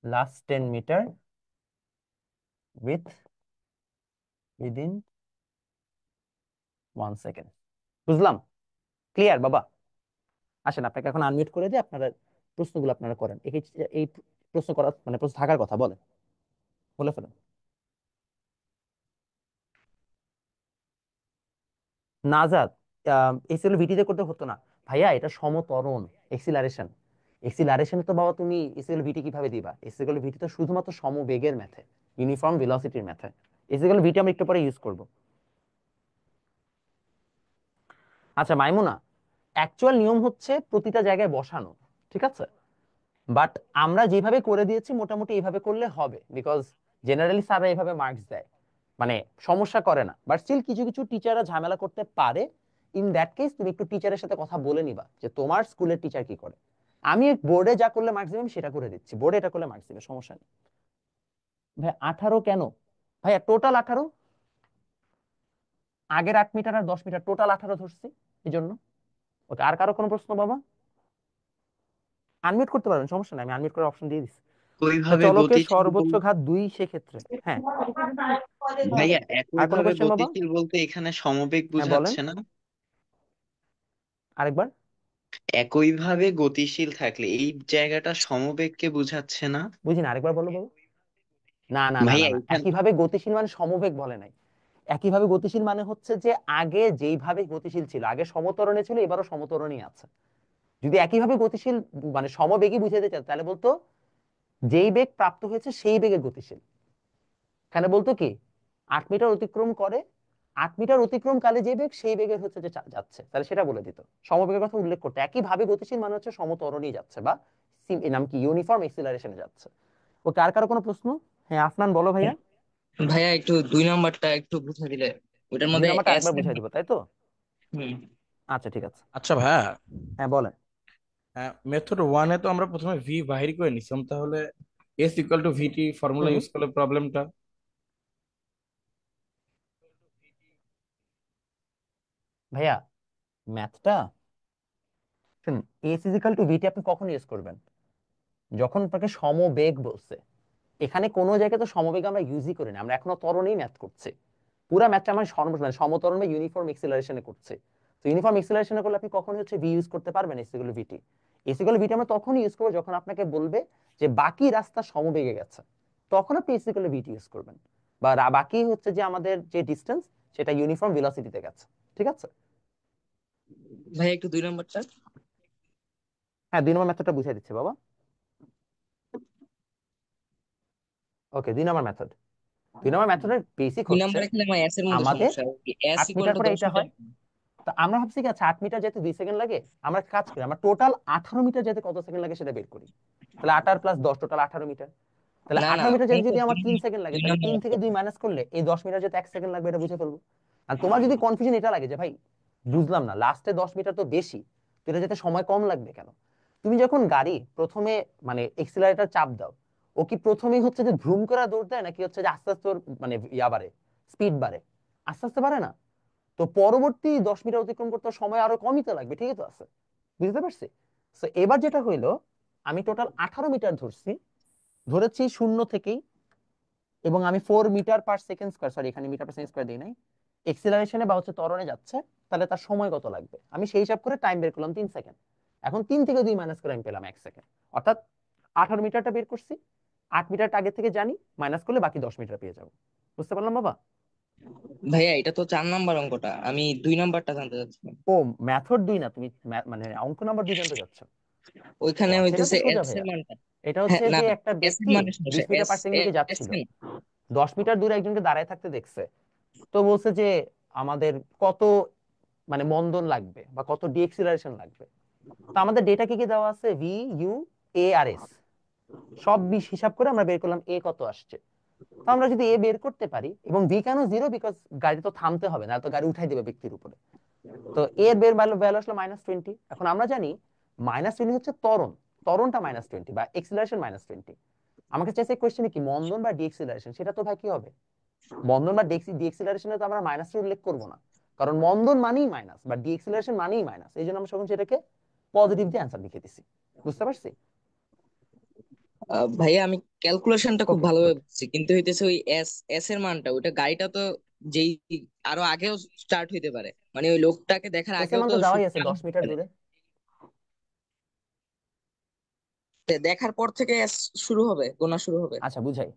last 10 metre within 1 second. বুঝলাম? ক্লিয়ার বাবা? আসেন আপনাকে এখন আনমিউট করে দিয়ে আপনারা প্রশ্নগুলো আপনারা করেন। এই প্রশ্ন করার মানে প্রশ্ন থাকার কথা বলেন, বলে ফেলেন। নাজাদ, এসএল ভিটিতে করতে হতো না ভাইয়া, এটা সমত্বরণ। এক্সিলারেশন, এক্সিলারেশনে তো বাবা তুমি এসএল ভিটি কিভাবে দিবা? এসএল ভিটি তো শুধুমাত্র সমবেগের ম্যাথে, ইউনিফর্ম ভেলোসিটির ম্যাথে। এসএল ভিটি আমরা একটু পরে ইউজ করব। আচ্ছা মাইমুনা, অ্যাকচুয়াল নিয়ম হচ্ছে প্রতিটা জায়গায় বসানো, ঠিক আছে? বাট আমরা যেভাবে করে দিয়েছি মোটামুটি এইভাবে করলে হবে, বিকজ জেনারেলি স্যাররা এইভাবে মার্কস দেয়, মানে সমস্যা করে না। বাট স্টিল কিছু কিছু টিচাররা ঝামেলা করতে পারে। ইন দ্যাট কেস তুমি একটু টিচারের সাথে কথা বলে নিবা যে তোমার স্কুলের টিচার কি করে। আমি বোর্ডে যা করলে মার্কস দিবে আমি সেটা করে দিচ্ছি, বোর্ডে এটা করলে মার্কস দিবে, সমস্যা নেই। ভাই 18 কেন? ভাইয়া টোটাল 18, আগের 8 মিটার আর 10 মিটার টোটাল 18 ধরছি এই জন্য। ওকে, আর কারো কোনো প্রশ্ন বাবা? আনমিউট করতে পারবেন, সমস্যা নেই, আমি আনমিউট করার অপশন দিয়ে দিচ্ছি। তা ওইভাবে চলকের গতিশীল সর্বোচ্চ ঘাত 2 সেক্ষেত্রে, হ্যাঁ। ভাইয়া আর কোনো একইভাবে কোশ্চেন বাবা? গতিশীল বলতে এখানে সমবেগ হ্যাঁ বলেন বুঝাচ্ছে না? আরেকবার। একইভাবে গতিশীল থাকলে এই জায়গাটা সমবেগকে বুঝাচ্ছে না? বুঝিনি, আরেকবার বলো বাবা। না না না না ভাইয়া না, এখানে একইভাবে গতিশীল মানে সমবেগ বলে নাই। একইভাবে গতিশীল মানে হচ্ছে যে আগে যেইভাবে গতিশীল ছিল, আগে সমত্বরণে ছিল, এবারও সমত্বরণই আছে। যদি একইভাবে গতিশীল মানে সমবেগই বুঝাতে চায় তাহলে বলতো যেই বেগ প্রাপ্ত হয়েছে সেই বেগে গতিশীল। এখানে বলতো কি 8 মিটার অতিক্রম করে, 8 মিটার অতিক্রম কালে যে বেগ সেই বেগে হচ্ছে যে যাচ্ছে, তাহলে সেটা বলে দিত। সমবেগের কথা উল্লেখ করতে একইভাবে গতিশীল মানে হচ্ছে সমত্বরণই যাচ্ছে, বা এর নাম কি ইউনিফর্ম এক্সিলারেশনে যাচ্ছে। ও কার কারো কোনো প্রশ্ন? হ্যাঁ আফনান বলো ভাইয়া। ভাইয়া একটু 2 নম্বরটা একটু বুঝে দিলে, ওটার 2 মধ্যে নাম্বারটা এস আরেকবার এর বুঝাই দিব, তাই তো? হুম আচ্ছা ঠিক আছে, আচ্ছা ভাইয়া, হ্যাঁ বলেন। মেথড ওয়ানে তো আমরা প্রথমে ভি বাহির করে নিছিলাম, তাহলে s equal to v t formula হুম ইউজ করলে প্রবলেমটা? ভাইয়া ম্যাথটা শুনুন, এস ইজিক্যাল টু ভিটি আপনি কখন ইউজ করবেন? যখন আপনাকে সমবেগ বলছে। এখানে কোনো জায়গায় তো সমবেগ আমরা ইউজই করি না, আমরা এখনো ত্বরণেই ম্যাথ করছি। পুরা ম্যাথটা আমরা মানে সমত্বরণ বা ইউনিফর্ম এক্সিলারেশনে করছি। তো ইউনিফর্ম এক্সিলারেশনে করলে আপনি কখন হচ্ছে ভি ইউজ করতে পারবেন এসিগুলো ভিটি। এসিগুলো ভিটি আমরা তখনই ইউজ করবো যখন আপনাকে বলবে যে বাকি রাস্তা সমবেগে গেছে, তখন আপনি এসিগুলো ভিটি ইউজ করবেন। বা বাকি হচ্ছে যে আমাদের যে ডিস্টেন্স সেটা ইউনিফর্ম ভেলোসিটিতে গেছে, ঠিক আছে? ভাইয়া একটু 2 নম্বরটা। হ্যাঁ 2 নম্বর মেথডটা বুঝিয়ে দিচ্ছি বাবা। ওকে, 2 নম্বর মেথড। 2 নম্বর মেথডের বেসিক দুই হচ্ছে নম্বরে খেলে আমার এস এর মধ্যে আমাদের সমস্যা, এস 8 ইকুয়াল মিটার টু করে 10 এটা মিটার। হয়। তো আমরা ভাবছি কি আচ্ছা 8 মিটার যেতে 2 সেকেন্ড লাগে, আমরা কাজ করি আমরা টোটাল 18 মিটার যেতে কত সেকেন্ড লাগে সেটা বের করি। তাহলে 8 আর প্লাস 10 টোটাল 18 মিটার। তাহলে না না 18 মিটার যেতে এই তো যদি আমার 3 সেকেন্ড লাগে, দুই তাহলে নম্বর 3 থেকে আছে। 2 মাইনাস করলে এই 10 মিটার যেতে 1 সেকেন্ড লাগবে, এটা বুঝে ফেলবো। আর তোমার যদি কনফিউশন এটা লাগে যে ভাই বুঝলাম না, লাস্টে 10 মিটার তো বেশি, তো এটা যেতে সময় কম লাগবে কেন? তুমি যখন গাড়ি প্রথমে মানে এক্সিলারেটর চাপ দাও, ও কি প্রথমেই হচ্ছে যে ভ্রুম করে দৌড় দেয়, নাকি হচ্ছে যে আস্তে আস্তে ওর মানে ইয়া বাড়ে, স্পিড বাড়ে? আস্তে আস্তে বাড়ে না? তো পরবর্তী 10 মিটার অতিক্রম করতে সময় আরো কমই তো লাগবে, ঠিকই তো আছে? বুঝতে পারছি? তো এবার যেটা হইলো, আমি টোটাল 18 মিটার ধরছি, ধরেছি শূন্য থেকেই, এবং আমি 4 মিটার/সেকেন্ড স্কয়ার, সরি এখানে মিটার/সেকেন্ড স্কয়ার দিই নাই, এক্সিলারেশনে বা হচ্ছে ত্বরণে যাচ্ছে। তাহলে তার সময় কত লাগবে আমি সেই হিসাব করে টাইম বের করলাম 3 সেকেন্ড। এখন 3 থেকে 2 মাইনাস করে আমি পেলাম 1 সেকেন্ড। অর্থাৎ 18 মিটারটা বের করছি, 8 মিটারটা আগে থেকে জানি, মাইনাস করলে বাকি 10 মিটার পেয়ে যাবো। বুঝতে পারলাম বাবা? ভাইয়া এটা তো 4 নম্বর অঙ্কটা, আমি 2 নম্বরটা জানতে চাচ্ছিলাম। ও মেথড 2 না, তুমি মানে অঙ্ক নাম্বার 2 জানতে চাচ্ছ? ও ওইখানে আচ্ছা, এটা তো হইতেছে সোজা এস এর ভাইয়া। মানটা। এটা হ্যাঁ হচ্ছে না যে না, একটা এস এর ব্যক্তি মানে সমস্যা, 20 মিটার/সেকেন্ড দিকে এস যাচ্ছিল, এর 10 মিটার দূরে একজনকে দাঁড়ায় থাকতে দেখছে। তো বলছে যে আমাদের কত মানে মন্দন লাগবে বা কত ডিএক্সিলারেশন লাগবে। তো আমাদের ডেটা কি কি দেওয়া আছে, ভি, ইউ, এ আর এস, সব হিসাব করে আমরা বের করলাম এ কত আসছে। তো আমরা যদি এ বের করতে পারি, এবং ভি কেন 0, বিকজ গাড়ি তো থামতে হবে না, তো গাড়ি উঠাই দেবে ব্যক্তির উপরে। তো এর বের ভ্যালু ভ্যালু আসলো -20। এখন আমরা জানি -20 হচ্ছে ত্বরণ, ত্বরণটা -20 বা এক্সিলারেশন -20। আমাকে চাইছে কোশ্চেনে কি মন্দন বা ডিএক্সিলারেশন, সেটা তো ভাই কি হবে, মন্দন বা ডিএক্সিলারেশনে তো আমরা মাইনাস উল্লেখ করব না, কারণ মন্দন মানেই মাইনাস বা ডিএক্সিলারেশন মানেই মাইনাস, এই জন্য আমরা সখন সেটাকে পজিটিভ দিয়ে অ্যান্সার লিখে দিছি। বুঝতে পারছি? ভাইয়া আমি ক্যালকুলেশনটা খুব ওকে ভালোভাবে ওকে। বুঝছি, কিন্তু হইতেছে ওই এস এস এর মানটা, ওইটা গাড়িটা তো যেই আরো আগেও স্টার্ট হইতে পারে, মানে ওই লোকটাকে দেখার এস এর আগেও মান তো তো দেওয়াই আছে চালু 10 হতে মিটার পারে। দূরে। দেখার পর থেকে এস শুরু হবে, গোনা শুরু হবে। আচ্ছা বুঝাই,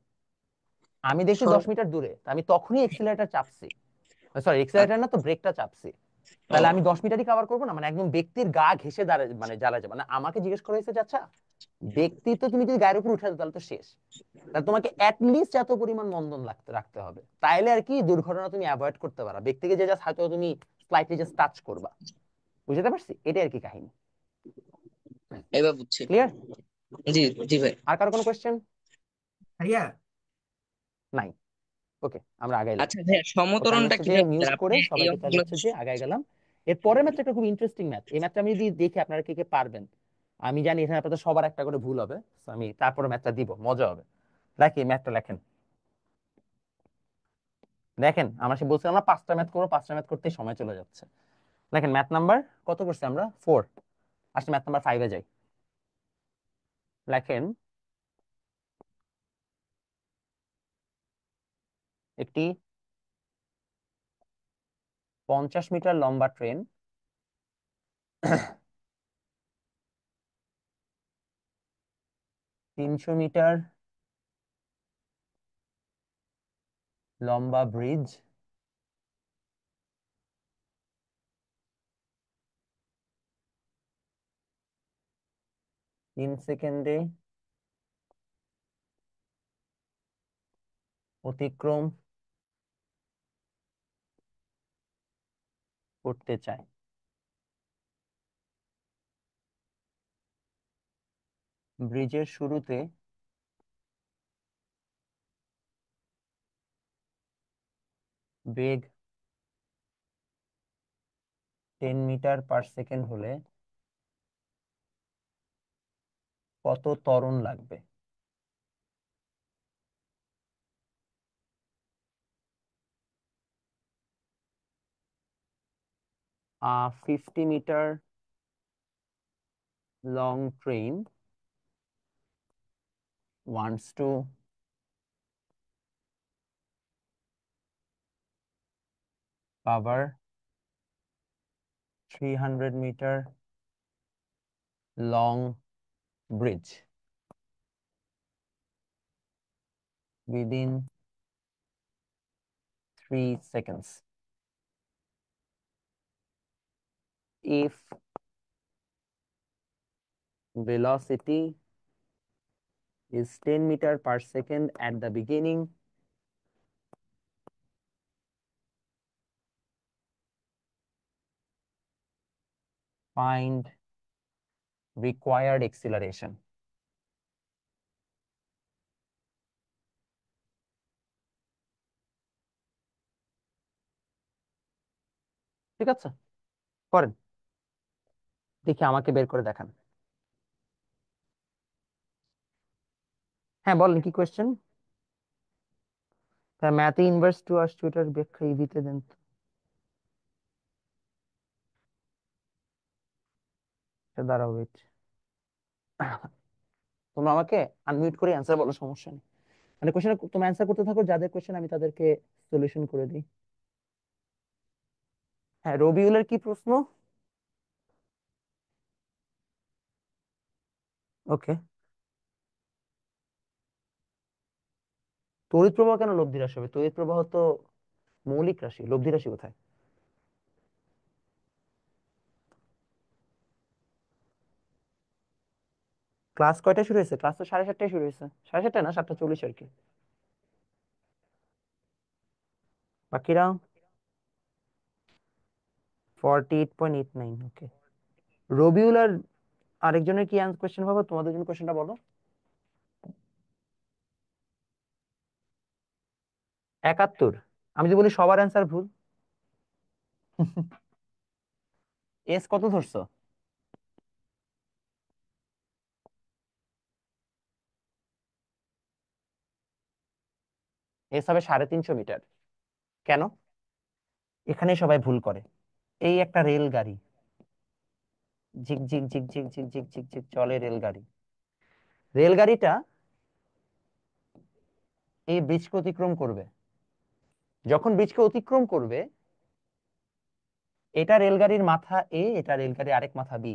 আমি দেখছি সর 10 মিটার দূরে, তা আমি তখনই এক্সিলারেটর চাপছি, সরি আ- এক্সিলারেটর না তো, ব্রেকটা চাপছি। তাহলে আমি ও 10 মিটারই কভার করবো না, মানে একদম ব্যক্তির গা ঘেসে দাঁড়ায়, মানে জ্বালা যাবে, মানে আমাকে জিজ্ঞেস করা হয়েছে যে আচ্ছা ব্যক্তি তো তুমি যদি গায়ের উপর উঠে দাও তাহলে তো শেষ, তাহলে তোমাকে অ্যাটলিস্ট এত পরিমাণ মন্দন রাখতে হবে, তাইলে আর কি দুর্ঘটনা তুমি অ্যাভয়েড করতে পারো, ব্যক্তিকে যে জাস্ট হয়তো তুমি স্লাইটলি জাস্ট টাচ করবা। বুঝতে পারছি, এটাই আর কি কাহিনী। এবার বুঝছি। ক্লিয়ার? জি, জি ভাই। আর কারো কোনো কোয়েশ্চেন? ভাইয়া নাই? ওকে, আমরা আগাইলাম। আচ্ছা ভাইয়া, ওকে, আমি সমতরণটা হচ্ছে যে কিভাবে বুঝেন? মিউট আপনি করে এই সবাইকে তাহলে অঙ্কগুলো হচ্ছে যে আগাই গেলাম। এর পরের ম্যাথটা একটা খুব ইন্টারেস্টিং ম্যাথ, এই ম্যাথটা আমি যদি দেখি আপনারা কে কে পারবেন, আমি জানি এখানে আপনাদের সবার একটা করে ভুল হবে, তো আমি তারপরে ম্যাথটা দিব, মজা হবে। রাখি ম্যাথটা লেখেন। দেখেন আমরা সে বলছিলাম আমরা 5টা ম্যাথ করবো, 5টা ম্যাথ করতেই সময় চলে যাচ্ছে। দেখেন ম্যাথ নাম্বার কত করছি আমরা, 4। আসলে ম্যাথ নাম্বার 5-এ যাই। লেখেন, একটি 50 মিটার লম্বা ট্রেন 300 মিটার লম্বা ব্রিজ, 3 সেকেন্ডে অতিক্রম করতে চায়। ব্রিজের শুরুতে বেগ 10 মিটার পার সেকেন্ড হলে কত ত্বরণ লাগবে? 50 metre long train wants to cover 300 meter long bridge within 3 seconds. If velocity is 10 meter per second at the beginning, find required acceleration. ঠিক আছে, করেন দেখি, আমাকে বের করে দেখান। হ্যাঁ বলেন কি কোয়েশ্চেন। ম্যাথে ইনভার্স টু আসছে, ওটার ব্যাখ্যা ইভিতে দেন তো। দাঁড়াও ওয়েট, তোমরা আমাকে আনমিউট করে অ্যান্সার বলো, সমস্যা নেই। মানে কোশ্চেন তোমরা অ্যান্সার করতে থাকো, যাদের কোশ্চেন আমি তাদেরকে সলিউশন করে দিই। হ্যাঁ, রবিউলের কি প্রশ্ন? ওকে, তড়িৎ প্রবাহ কেন লব্ধি রাশি হবে? তড়িৎ প্রবাহ তো মৌলিক রাশি, লব্ধি রাশি কোথায়? ক্লাস কয়টায় শুরু হয়েছে? ক্লাস তো 7:30টায় শুরু হয়েছে, 7:30 না, 7:40 আর কি। বাকিরা 48.89। ওকে, রবিউল আর আরেকজনের কি কোয়েশ্চেন হবে? তোমাদের জন্য কোয়েশ্চেনটা বলো। 71। আমি যদি বলি সবার অ্যান্সার ভুল। এস কত ধরছো? এস হবে 350 মিটার। কেন? এখানে সবাই ভুল করে। এই একটা রেলগাড়ি ঝিক ঝিক ঝিক ঝিক ঝিক ঝিক ঝিক ঝিক চলে রেলগাড়ি। রেলগাড়িটা এই ব্রিজকে অতিক্রম করবে। যখন ব্রিজকে অতিক্রম করবে, এটা রেলগাড়ির মাথা এ, এটা রেলগাড়ির আরেক মাথা বি।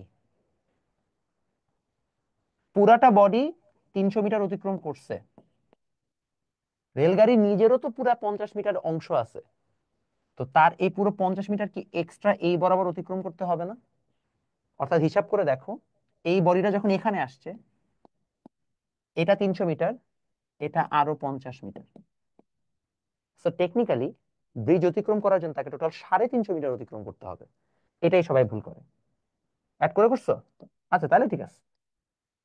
পুরাটা বডি 300 মিটার অতিক্রম করছে। রেলগাড়ির নিজেরও তো পুরা 50 মিটার অংশ আছে। তো তার এই পুরো 50 মিটার কি এক্সট্রা এই বরাবর অতিক্রম করতে হবে না? অর্থাৎ হিসাব করে দেখো, এই বডিটা যখন এখানে আসছে, এটা 300 মিটার, এটা আরো 50 মিটার। সো টেকনিক্যালি ব্রিজ অতিক্রম করার জন্য তাকে টোটাল 350 মিটার অতিক্রম করতে হবে। এটাই সবাই ভুল করে। অ্যাড করে করছো? আচ্ছা, তাহলে ঠিক আছে।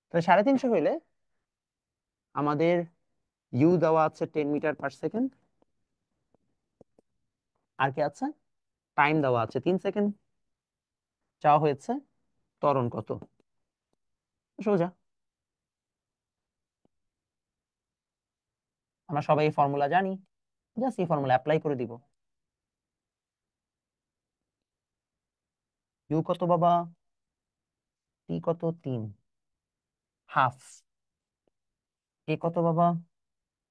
তাহলে 350 হইলে আমাদের ইউ দেওয়া আছে 10 মিটার/সেকেন্ড। আর কি আছে? টাইম দেওয়া আছে 3 সেকেন্ড। চাওয়া হয়েছে ত্বরণ কত। সোজা, আমরা সবাই এই ফর্মুলা জানি, জাস্ট এই ফর্মুলা অ্যাপ্লাই করে দিব। ইউ কত বাবা? টি কত? 3 হাফ। এ কত বাবা?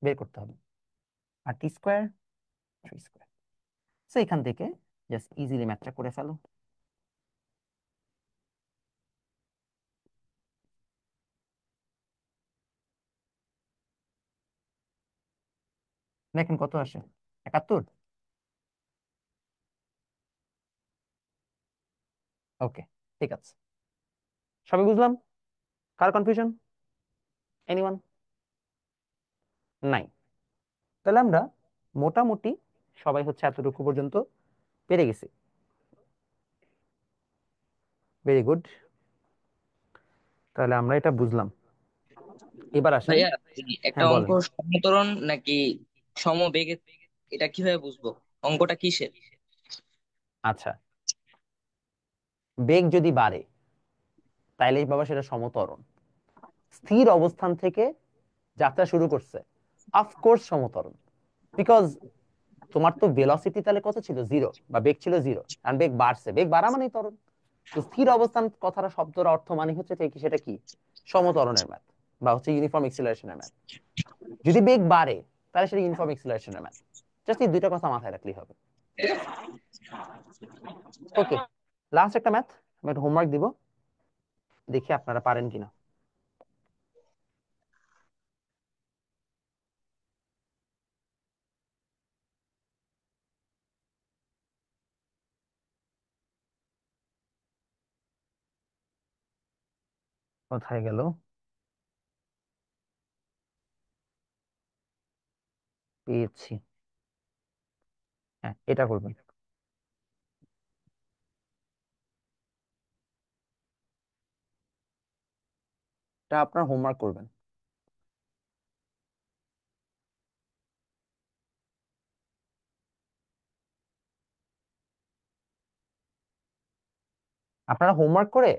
বের করতে হবে। আর টি স্কোয়ার 3 স্কোয়ার। সো এখান থেকে জাস্ট ইজিলি ম্যাথটা করে ফেলো। দেখেন কত আসে। 71। ওকে, ঠিক আছে, সবাই বুঝলাম? কার কনফিউশন? এনিওয়ান? নাই? তাহলে আমরা মোটামুটি সবাই হচ্ছে এতটুকু পর্যন্ত পেরে গেছি। Very good. তাহলে আমরা এটা বুঝলাম। এবার আসেন। ভাইয়া, একটা হ্যাঁ অঙ্ক বলেন। সমত্বরণ নাকি সমবেগে, এটা কিভাবে বুঝবো? অঙ্কটা কিসের? আচ্ছা, বেগ যদি বাড়ে তাইলে বাবা সেটা সমত্বরণ। স্থির অবস্থান থেকে যাত্রা শুরু করছে, অফকোর্স সমত্বরণ। বিকজ তোমার তো ভেলোসিটি তাহলে কত ছিল? 0, বা বেগ ছিল 0, আর বেগ বাড়ছে, বেগ বাড়া মানেই ত্বরণ। তো স্থির অবস্থান কথাটা, শব্দের অর্থ মানে হচ্ছে সেটা কি? সমত্বরণের ম্যাথ, বা হচ্ছে ইউনিফর্ম এক্সিলারেশনের ম্যাথ। যদি বেগ বাড়ে তাহলে সেটা ইউনিফর্ম এক্সিলারেশনের ম্যাথ। জাস্ট এই দুইটা কথা মাথায় রাখলেই হবে। ঠিক আছে, ওকে। লাস্ট একটা ম্যাথ, আমি একটা হোমওয়ার্ক দিব, দেখি আপনারা পারেন কিনা। কোথায় গেল? পেয়েছি। হ্যাঁ, এটা করবেন। এটা আপনার হোমওয়ার্ক করবেন। আপনারা হোমওয়ার্ক করে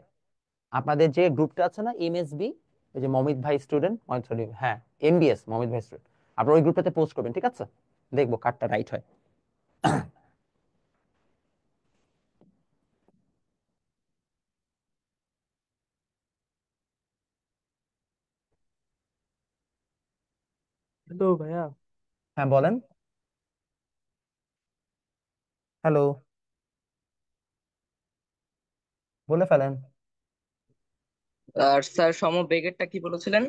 আপনাদের যে গ্রুপটা আছে না, এমএসবি, ওই যে মমিত ভাই স্টুডেন্ট, সরি হ্যাঁ, এমবিএস মমিত ভাই স্টুডেন্ট, আপনারা ওই গ্রুপটাতে পোস্ট করবেন। ঠিক আছে, দেখবো কারটা রাইট হয়। তো ভাইয়া, হ্যাঁ বলেন। হ্যালো, বলে ফেলেন। আর স্যার, সমবেগেরটা কি বলেছিলেন?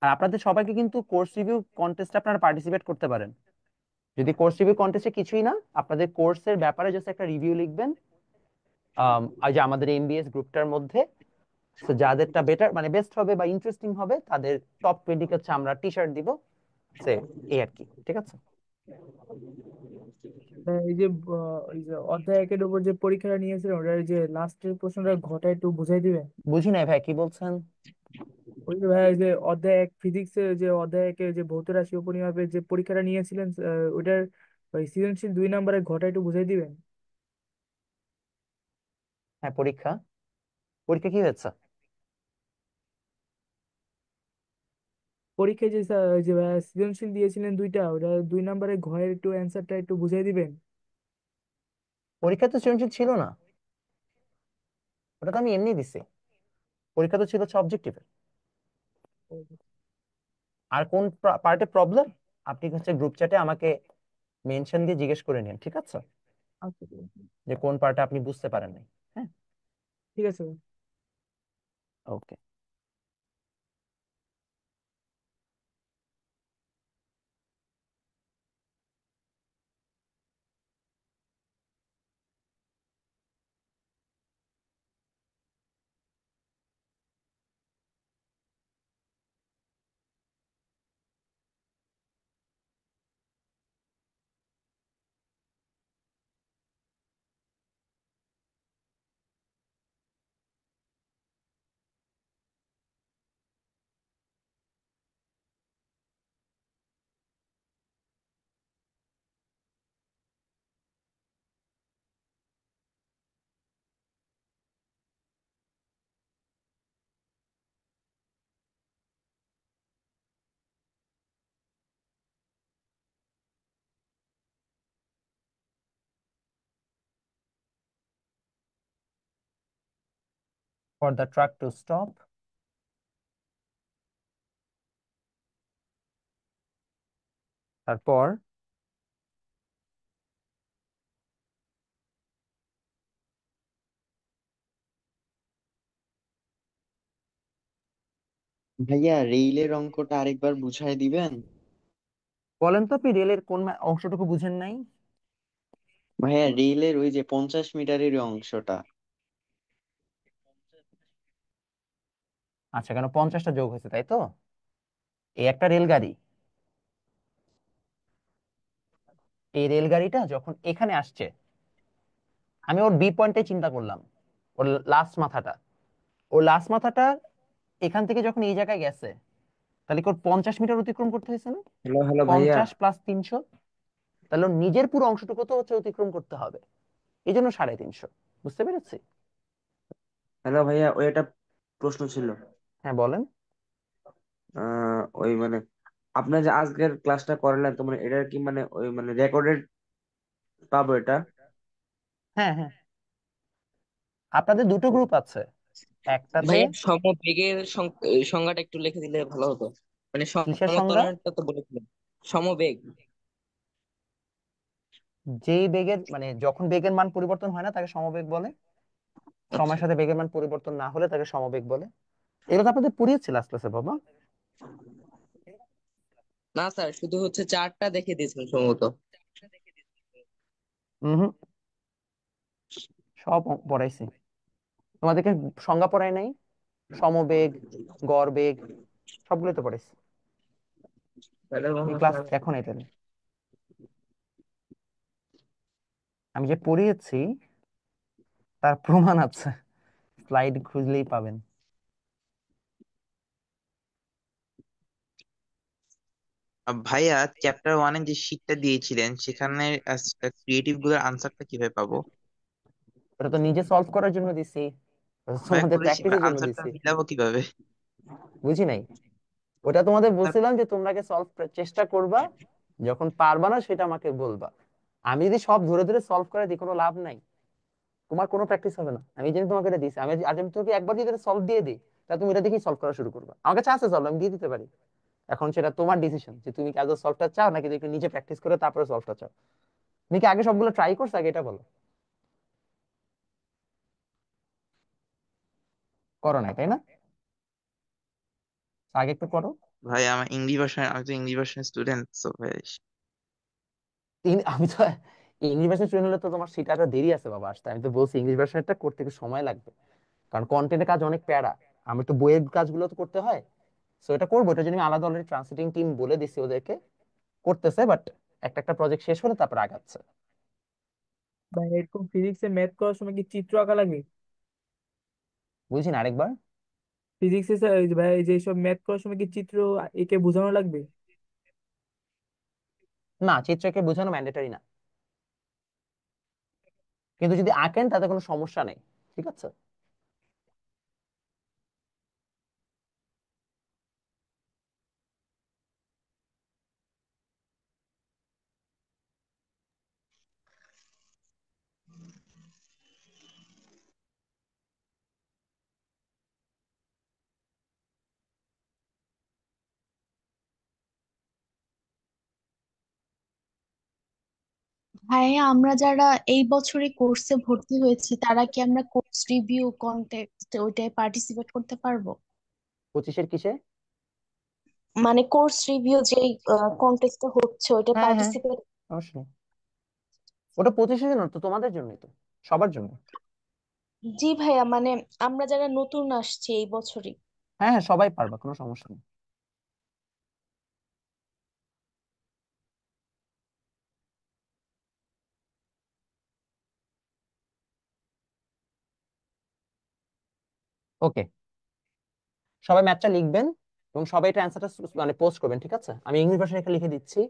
আর আপনাদের সবাইকে কিন্তু কোর্স রিভিউ কন্টেস্টে আপনারা পার্টিসিপেট করতে পারেন। যদি কোর্স রিভিউ কন্টেস্টে কিছুই না, আপনাদের কোর্সের ব্যাপারে জাস্ট একটা রিভিউ লিখবেন যে আমাদের এমবিএস গ্রুপটার মধ্যে। তো যাদেরটা বেটার মানে বেস্ট হবে বা ইন্টারেস্টিং হবে, তাদের টপ 20 হচ্ছে আমরা টি শার্ট দিব। সে এই আর কি। ঠিক আছে। এই যে ওই যে অধ্যায় একের উপর যে পরীক্ষাটা নিয়েছিলেন ওটার যে লাস্টের প্রশ্নটা ঘটা একটু বুঝাই দিবেন। বুঝি নাই ভাই, কি বলছেন? ওই যে ভাই, ওই যে অধ্যায় এক ফিজিক্সের যে অধ্যায় একে যে ভৌত রাশি ও পরিমাপের যে পরীক্ষাটা নিয়েছিলেন, ওইটার ওই সৃজনশীল 2 নম্বরের ঘটা একটু বুঝাই দিবেন। হ্যাঁ, পরীক্ষা পরীক্ষা কি হয়েছে? পরীক্ষায় যে ওই যে ভাই সৃজনশীল দিয়েছিলেন 2টা, ওটা 2 নম্বরের ঘয়ের একটু অ্যান্সারটা একটু বুঝাই দিবেন। পরীক্ষা তো সৃজনশীল ছিল না, ওটা তো আমি এমনি দিছি। পরীক্ষা তো ছিল হচ্ছে অবজেক্টিভ। আর কোন পার্টে প্রবলেম, আপনি হচ্ছে গ্রুপ চ্যাটে আমাকে মেনশন দিয়ে জিজ্ঞেস করে নিন, ঠিক আছে? আচ্ছা ঠিক আছে। যে কোন পার্টে আপনি বুঝতে পারেন নাই। হ্যাঁ, ঠিক আছে ভাই। Okay. For the truck to stop, তারপর ভাইয়া রেইলের অঙ্কটা আরেকবার বুঝায় দিবেন? বলেন তো আপনি রেলের কোন অংশটুকু বুঝেন নাই? ভাইয়া রেইলের ওই যে 50 মিটারের অংশটা। আচ্ছা, কেন 50টা যোগ হয়েছে তাই তো? এই একটা রেলগাড়ি, এই রেলগাড়িটা যখন এখানে আসছে, আমি ওর বি পয়েন্টে চিন্তা করলাম, ওর লাস্ট মাথাটা, ওর লাস্ট মাথাটা এখান থেকে যখন এই জায়গায় গেছে, তাহলে কি ওর 50 মিটার অতিক্রম করতে হয়েছে না? হ্যালো হ্যালো ভাইয়া। 50 + 300, তাহলে ওর নিজের পুরো অংশটুকু তো হচ্ছে অতিক্রম করতে হবে, এই জন্য 350। বুঝতে পেরেছি? হ্যালো ভাইয়া, ওই একটা প্রশ্ন ছিল। হ্যাঁ, বলেন। ওই মানে আপনার যে আজকের ক্লাসটা করালেন, তো মানে এটার কি মানে ওই মানে রেকর্ডেড পাবো এটা? হ্যাঁ, হ্যাঁ, আপনাদের দুটো গ্রুপ আছে, একটাতে ভাইয়া সমবেগের সংজ্ঞাটা একটু লিখে দিলে ভালো হতো। মানে কিসের সংজ্ঞা? সমত্বরণটা তো বলেছিলেন। সমবেগ। যেই বেগের মানে যখন বেগের মান পরিবর্তন হয় না তাকে সমবেগ বলে, আচ্ছা। সময়ের সাথে বেগের মান পরিবর্তন না হলে তাকে সমবেগ বলে। এগুলো তো আপনাদের পড়িয়েছে লাস্ট ক্লাসে বাবা। না স্যার, শুধু হচ্ছে চারটা দেখে দিয়েছেন সম্ভবত। হুম, সব পড়াইছি তোমাদেরকে, সংজ্ঞা পড়াই নাই? সমবেগ, গড় বেগ, সবগুলো তো পড়াইছি। এই ক্লাস দেখো না এটা? আমি যে পড়িয়েছি তার প্রমাণ আছে, স্লাইড খুঁজলেই পাবেন। ভাইয়া চ্যাপ্টার 1-এর যে শীটটা দিয়েছিলেন সেখানে ক্রিয়েটিভ গুলোর আনসারটা কিভাবে পাবো? ওটা তো নিজে সলভ করার জন্য দিছি, ওটা ভাইয়া তোমাদের করেছি, প্র্যাকটিসের জন্য আনসারটা দিছি। মিলাবো কিভাবে? বুঝি নাই, ওটা তোমাদের স্যার, বলছিলাম যে তোমরা সলভ চেষ্টা করবা, যখন পারবা না সেটা আমাকে বলবা। আমি যদি সব ধরে ধরে সলভ করে দিই কোনো লাভ নাই, তোমার কোনো প্র্যাকটিস হবে না। আমি জানি তোমাকে এটা দিছি, আজ আমি তোমাকে একবার যদি সলভ দিয়ে দিই, তাহলে তুমি এটা দেখেই সলভ করা শুরু করবা। আমার কাছে আছে সলভ, আমি দিয়ে দিতে পারি। এখন সেটা তোমার ডিসিশন যে তুমি কি আগে সলভটা চাও নাকি একটু নিজে প্র্যাকটিস করে তারপরে সলভটা চাও। তুমি কি আগে সবগুলো ট্রাই করছো, আগে এটা বলো। করো নাই তাই না? আগে একটু করো। ভাই আমার ইংলিশ ভার্সন, আমি তো ইংলিশ ভার্সন স্টুডেন্ট, তো ভাই আমি তো ইংলিশ ভার্সন স্টুডেন্ট হলে তো তোমার সেটা একটা দেরি আছে বাবা আসতে। আমি তো বলছি ইংলিশ ভার্সনটা করতে একটু সময় লাগবে, কারণ কন্টেন্টের কাজ অনেক প্যারা। আমি তো বইয়ের কাজগুলো তো করতে হয়, সো এটা করবো। এটা জন্য আমি আলাদা অলরেডি ট্রান্সলেটিং টিম বলে দিছি ওদেরকে, করতেছে। বাট একটা একটা প্রজেক্ট শেষ হলে তারপর আগাচ্ছে। ভাই এরকম ফিজিক্সে ম্যাথ করার সময় কি চিত্র আঁকা লাগে? বুঝছি না, আরেকবার। ফিজিক্সে ভাই এই যে সব ম্যাথ করার সময় কি চিত্র এঁকে বোঝানো লাগবে? না, চিত্রকে বোঝানো ম্যান্ডেটরি না, কিন্তু যদি আঁকেন তাতে কোনো সমস্যা নেই। ঠিক আছে। ভাইয়া আমরা যারা এই বছরই কোর্সে ভর্তি হয়েছি তারা কি আমরা কোর্স রিভিউ কন্টেস্ট ওইটায় পার্টিসিপেট করতে পারবো? 25-এর কিসে? মানে কোর্স রিভিউ যেই কন্টেস্টটা হচ্ছে ওইটায় হ্যাঁ হ্যাঁ, পার্টিসিপেট? অবশ্যই। ওটা 25-এর জন্য তো, তোমাদের জন্যই তো, সবার জন্য। জি ভাইয়া, মানে আমরা যারা নতুন আসছি এই বছরই। হ্যাঁ হ্যাঁ, সবাই পারবা, কোনো সমস্যা নেই। ওকে, সবাই ম্যাথটা লিখবেন এবং সবাই এটা অ্যান্সারটা মানে পোস্ট করবেন। ঠিক আছে, আমি ইংলিশ ভাষায় এটা লিখে দিচ্ছি।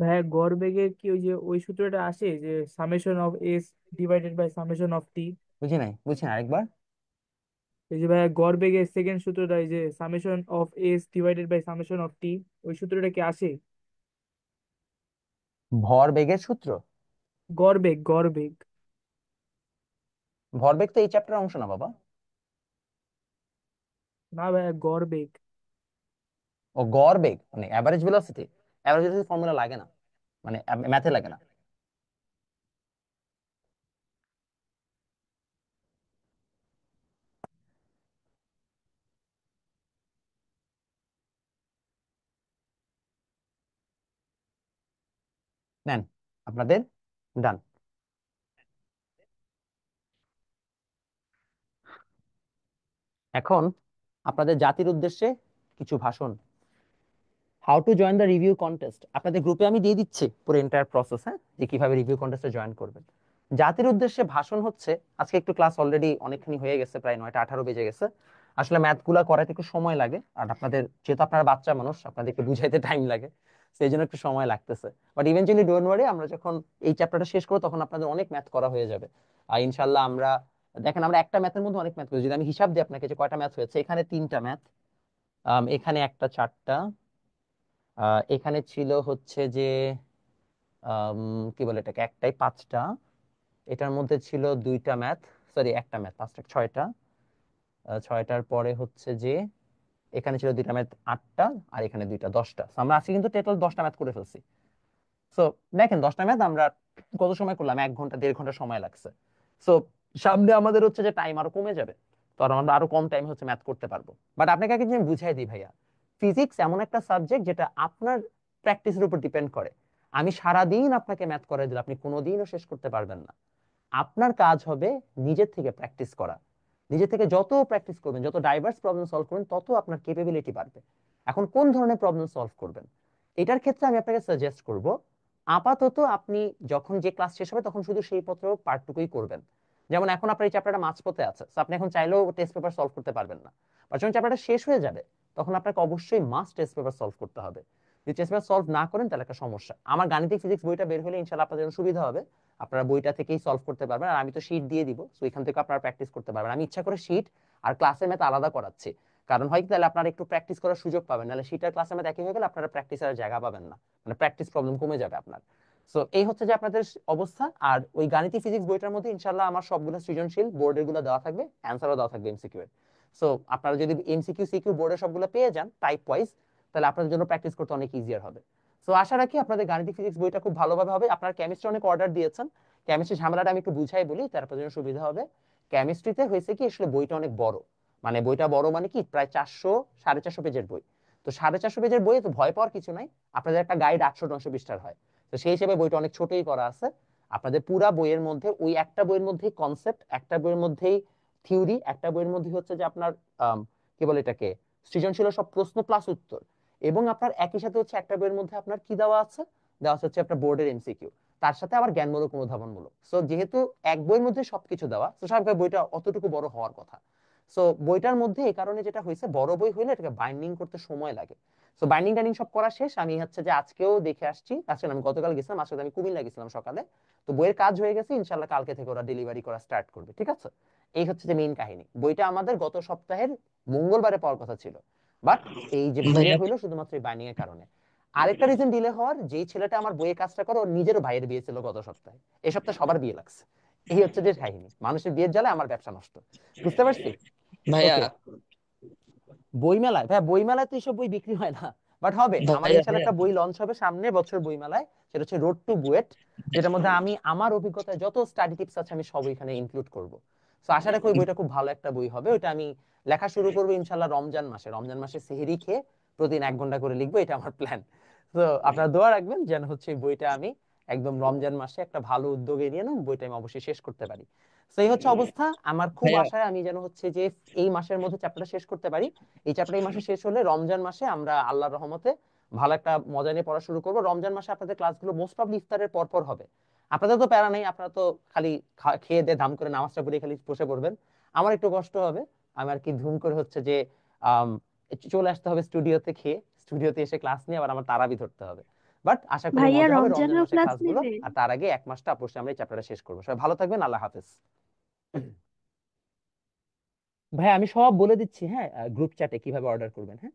ভাইয়া গড় বেগের কি ওই যে ওই সূত্রটা আসে যে summation of s divided by summation of t? বুঝি না, আরেকবার। এই যে ভাইয়া গড় বেগের সেকেন্ড সূত্রটা এই যে summation of s divided by summation of t, ওই সূত্রটা কি আসে? ভর বেগের সূত্র? গড় বেগ। ভরবেগ তো এই চ্যাপ্টারের অংশ না বাবা। না ভাইয়া গড় বেগ। ও, গড় বেগ মানে average velocity. Average velocity formula লাগে না, মানে ম্যাথে লাগে না। নেন আপনাদের, ডান। এখন আপনাদের জাতির উদ্দেশ্যে কিছু ভাষণ। How to join the review contest আপনাদের গ্রুপে আমি দিয়ে দিচ্ছি পুরো এন্টায়ার প্রসেস, হ্যাঁ, যে কিভাবে রিভিউ কন্টেস্টে জয়েন করবেন। জাতির উদ্দেশ্যে ভাষণ হচ্ছে, আজকে একটু ক্লাস অলরেডি অনেকখানি হয়ে গেছে, প্রায় 9টা 18 বেজে গেছে। আসলে ম্যাথ গুলা করাতে একটু সময় লাগে, আর আপনাদের যেহেতু আপনারা বাচ্চা মানুষ, আপনাদেরকে বুঝাইতে টাইম লাগে, সেই জন্য একটু সময় লাগতেছে। বাট ইভেনচুয়ালি ডোন্ট ওয়ারি, আমরা যখন এই চ্যাপ্টারটা শেষ করবো তখন আপনাদের অনেক ম্যাথ করা হয়ে যাবে। আর ইনশাল্লাহ আমরা, দেখেন আমরা একটা ম্যাথের মধ্যে অনেক ম্যাথ করি। যদি আমি হিসাব দিই আপনাকে যে কয়টা ম্যাথ হয়েছে, এখানে 3টা ম্যাথ, এখানে একটা 4টা, এখানে ছিল হচ্ছে যে আম, কি বলে এটাকে, একটাই 5টা, এটার মধ্যে ছিল 2টা ম্যাথ, সরি একটা ম্যাথ, 5টা 6টা, 6টার পরে হচ্ছে যে এখানে ছিল 2টা ম্যাথ 8টা, আর এখানে 2টা 10টা। So আমরা আজকে কিন্তু টোটাল 10টা ম্যাথ করে ফেলছি। সো দেখেন 10টা ম্যাথ আমরা কত সময় করলাম, 1 ঘন্টা 1.5 ঘন্টা সময় লাগছে। সো সামনে আমাদের হচ্ছে যে টাইম আরো কমে যাবে, তো আমরা আরো কম টাইম হচ্ছে ম্যাথ করতে পারবো। বাট আপনাকে আগে যে আমি বুঝাই দিই ভাইয়া, ফিজিক্স এমন একটা সাবজেক্ট যেটা আপনার প্র্যাকটিসের উপর ডিপেন্ড করে। আমি সারাদিন আপনাকে ম্যাথ করে দিলে আপনি কোনোদিনও শেষ করতে পারবেন না। আপনার কাজ হবে নিজের থেকে প্র্যাকটিস করা। নিজে থেকে যত প্র্যাকটিস করবেন, যত ডাইভার্স প্রবলেম সলভ করবেন, তত আপনার ক্যাপাবিলিটি বাড়বে। এখন কোন ধরনের প্রবলেম সলভ করবেন, এটার ক্ষেত্রে আমি আপনাকে সাজেস্ট করব, আপাতত আপনি যখন যে ক্লাস শেষ হবে তখন শুধু সেই পত্র পার্টটুকুই করবেন। যেমন এখন আপনার এই চ্যাপ্টারটা মাঝপথে আছে, তো আপনি এখন চাইলেও টেস্ট পেপার সলভ করতে পারবেন না। বা যখন চ্যাপ্টারটা শেষ হয়ে যাবে তখন আপনাকে অবশ্যই মাস্ট টেস্ট পেপার সলভ করতে হবে। যদি টেস্ট পেপার সলভ না করেন তাহলে একটা সমস্যা। আমার গাণিতিক ফিজিক্স বইটা বের হলে ইনশাআল্লাহ আপনাদের জন্য সুবিধা হবে, আপনারা বইটা থেকেই সলভ করতে পারবেন। আর আমি তো শীট দিয়ে দিব, সো এখান থেকে আপনারা প্র্যাকটিস করতে পারবেন। আমি ইচ্ছা করে শীট আর ক্লাসের ম্যাথ আলাদা করাচ্ছি, কারণ হয় কি, তাহলে আপনারা একটু প্র্যাকটিস করার সুযোগ পাবেন, নাহলে শীট আর ক্লাসের ম্যাথ একই হয়ে গেলে আপনারা প্র্যাকটিসের জায়গা পাবেন না, মানে প্র্যাকটিস প্রবলেম কমে যাবে আপনার। সো এই হচ্ছে যে আপনাদের অবস্থা। আর ওই গাণিতিক ফিজিক্স বইটার মধ্যে ইনশাল্লাহ আমার সবগুলো সৃজনশীল বোর্ডের গুলো দেওয়া থাকবে, অ্যান্সারও দেওয়া থাকবে এমসিকিউ এর। সো আপনারা যদি এমসিকিউ সিকিউ বোর্ডের সবগুলো পেয়ে যান টাইপ ওয়াইজ, তাহলে আপনাদের জন্য প্র্যাকটিস করতে অনেক ইজিয়ার হবে। সো আশা রাখি আপনাদের গাণিতিক ফিজিক্স বইটা খুব ভালোভাবে হবে। আপনারা কেমিস্ট্রি অনেক অর্ডার দিয়েছেন, কেমিস্ট্রি ঝামেলাটা আমি একটু বুঝাই বলি, তারপর জন্য সুবিধা হবে। কেমিস্ট্রিতে হয়েছে কি আসলে বইটা অনেক বড়, মানে বইটা বড় মানে কি প্রায় 400 450 পেজের বই। তো 450 পেজের বইয়ে তো ভয় পাওয়ার কিছু নাই, আপনাদের একটা গাইড 800 900 পৃষ্ঠার হয়। তো সেই হিসেবে বইটা অনেক ছোটই করা আছে। আপনাদের পুরা বইয়ের মধ্যে ওই একটা বইয়ের মধ্যেই কনসেপ্ট, একটা বইয়ের মধ্যেই থিওরি, একটা বইয়ের মধ্যে হচ্ছে যে আপনার কি বলে এটাকে সৃজনশীল সব প্রশ্ন প্লাস উত্তর, এবং আপনার একই সাথে হচ্ছে একটা বইয়ের মধ্যে আপনার কি দেওয়া আছে, দেওয়া আছে হচ্ছে আপনার বোর্ডের এমসিকিউ, তার সাথে আবার জ্ঞানমূলক অনুধাবনমূলক। সো যেহেতু এক বইয়ের মধ্যে সবকিছু দেওয়া, তো স্বাভাবিক বইটা অতটুকু বড় হওয়ার কথা। সো বইটার মধ্যে এই কারণে যেটা হয়েছে, বড় বই হইলে এটাকে বাইন্ডিং করতে সময় লাগে। সো বাইন্ডিং টাইন্ডিং সব করা শেষ। আমি হচ্ছে যে আজকেও দেখে আসছি, আজকে না, আমি গতকাল গেছিলাম, আজকে আমি কুমিল্লা গেছিলাম সকালে। তো বইয়ের কাজ হয়ে গেছে, ইনশাল্লাহ কালকে থেকে ওরা ডেলিভারি করা স্টার্ট করবে, ঠিক আছে? এই হচ্ছে যে মেইন কাহিনী। বইটা আমাদের গত সপ্তাহের মঙ্গলবারে পাওয়ার কথা ছিল, বাট এই যে ডিলে ভাইয়া হইলো শুধুমাত্র এই বাইন্ডিং এর কারণে। আরেকটা রিজন ডিলে হওয়ার, যেই ছেলেটা আমার বইয়ের কাজটা করে ওর নিজেরও ভাইয়ের বিয়ে ছিল গত সপ্তাহে, এই সপ্তাহে সবার বিয়ে লাগছে। এই হচ্ছে যে কাহিনী, মানুষের বিয়ের জ্বালায় আমার ব্যবসা নষ্ট। বুঝতে পারছি? ভাইয়া ওকে। বইমেলায়, ভাই বইমেলায় তো এইসব বই বিক্রি হয় না, বাট হবে আমাদের ভাইয়া ইনশাল্লাহ একটা বই লঞ্চ হবে সামনের বছর বইমেলায়, সেটা হচ্ছে রোড টু বুয়েট, যেটার মধ্যে আমি আমার অভিজ্ঞতায় যত স্টাডি টিপস আছে আমি সব এখানে ইনক্লুড করব। তো আশা রাখি ওই বইটা খুব ভালো একটা বই হবে। ওটা আমি লেখা শুরু করবো ইনশাল্লাহ রমজান মাসে। রমজান মাসে সেহরি খেয়ে প্রতিদিন 1 ঘন্টা করে লিখবো, এটা আমার প্ল্যান। তো আপনারা দোয়া রাখবেন যেন হচ্ছে এই বইটা আমি একদম রমজান মাসে একটা ভালো উদ্যোগে নিয়ে নেব, বইটা আমি অবশ্যই শেষ করতে পারি। তো এই হচ্ছে অবস্থা। আমার খুব ভাইয়া আশায় আমি যেন হচ্ছে যে এই মাসের মধ্যে চ্যাপ্টারটা শেষ করতে পারি। এই চ্যাপ্টার এই মাসে শেষ হলে রমজান মাসে আমরা আল্লাহর রহমতে ভালো একটা মজা নিয়ে পড়া শুরু করবো। রমজান মাসে আপনাদের ক্লাসগুলো মোস্ট প্রবলি ইফতারের পর পর হবে। আপনাদের তো প্যারা নেই, আপনারা তো খালি খেয়ে দিয়ে ধাম করে নামাজটা পড়ে খালি বসে পড়বেন। আমার একটু কষ্ট হবে, আমি আর কি ধুম করে হচ্ছে যে আম, চলে আসতে হবে স্টুডিওতে, খেয়ে স্টুডিওতে এসে ক্লাস নিয়ে আবার আমার তারাবি ধরতে হবে। বাট আশা করি ভাইয়া মজা হবে রমজান রমজানেও মাসে ক্লাস ক্লাসগুলো, নেবে? আর তার আগে 1 মাসটা অবশ্যই আমরা এই চ্যাপ্টারটা শেষ করবো। সবাই ভালো থাকবেন, আল্লাহ হাফেজ। ভাই আমি সব বলে দিচ্ছি, হ্যাঁ, গ্রুপ চ্যাটে কিভাবে অর্ডার করবেন, হ্যাঁ।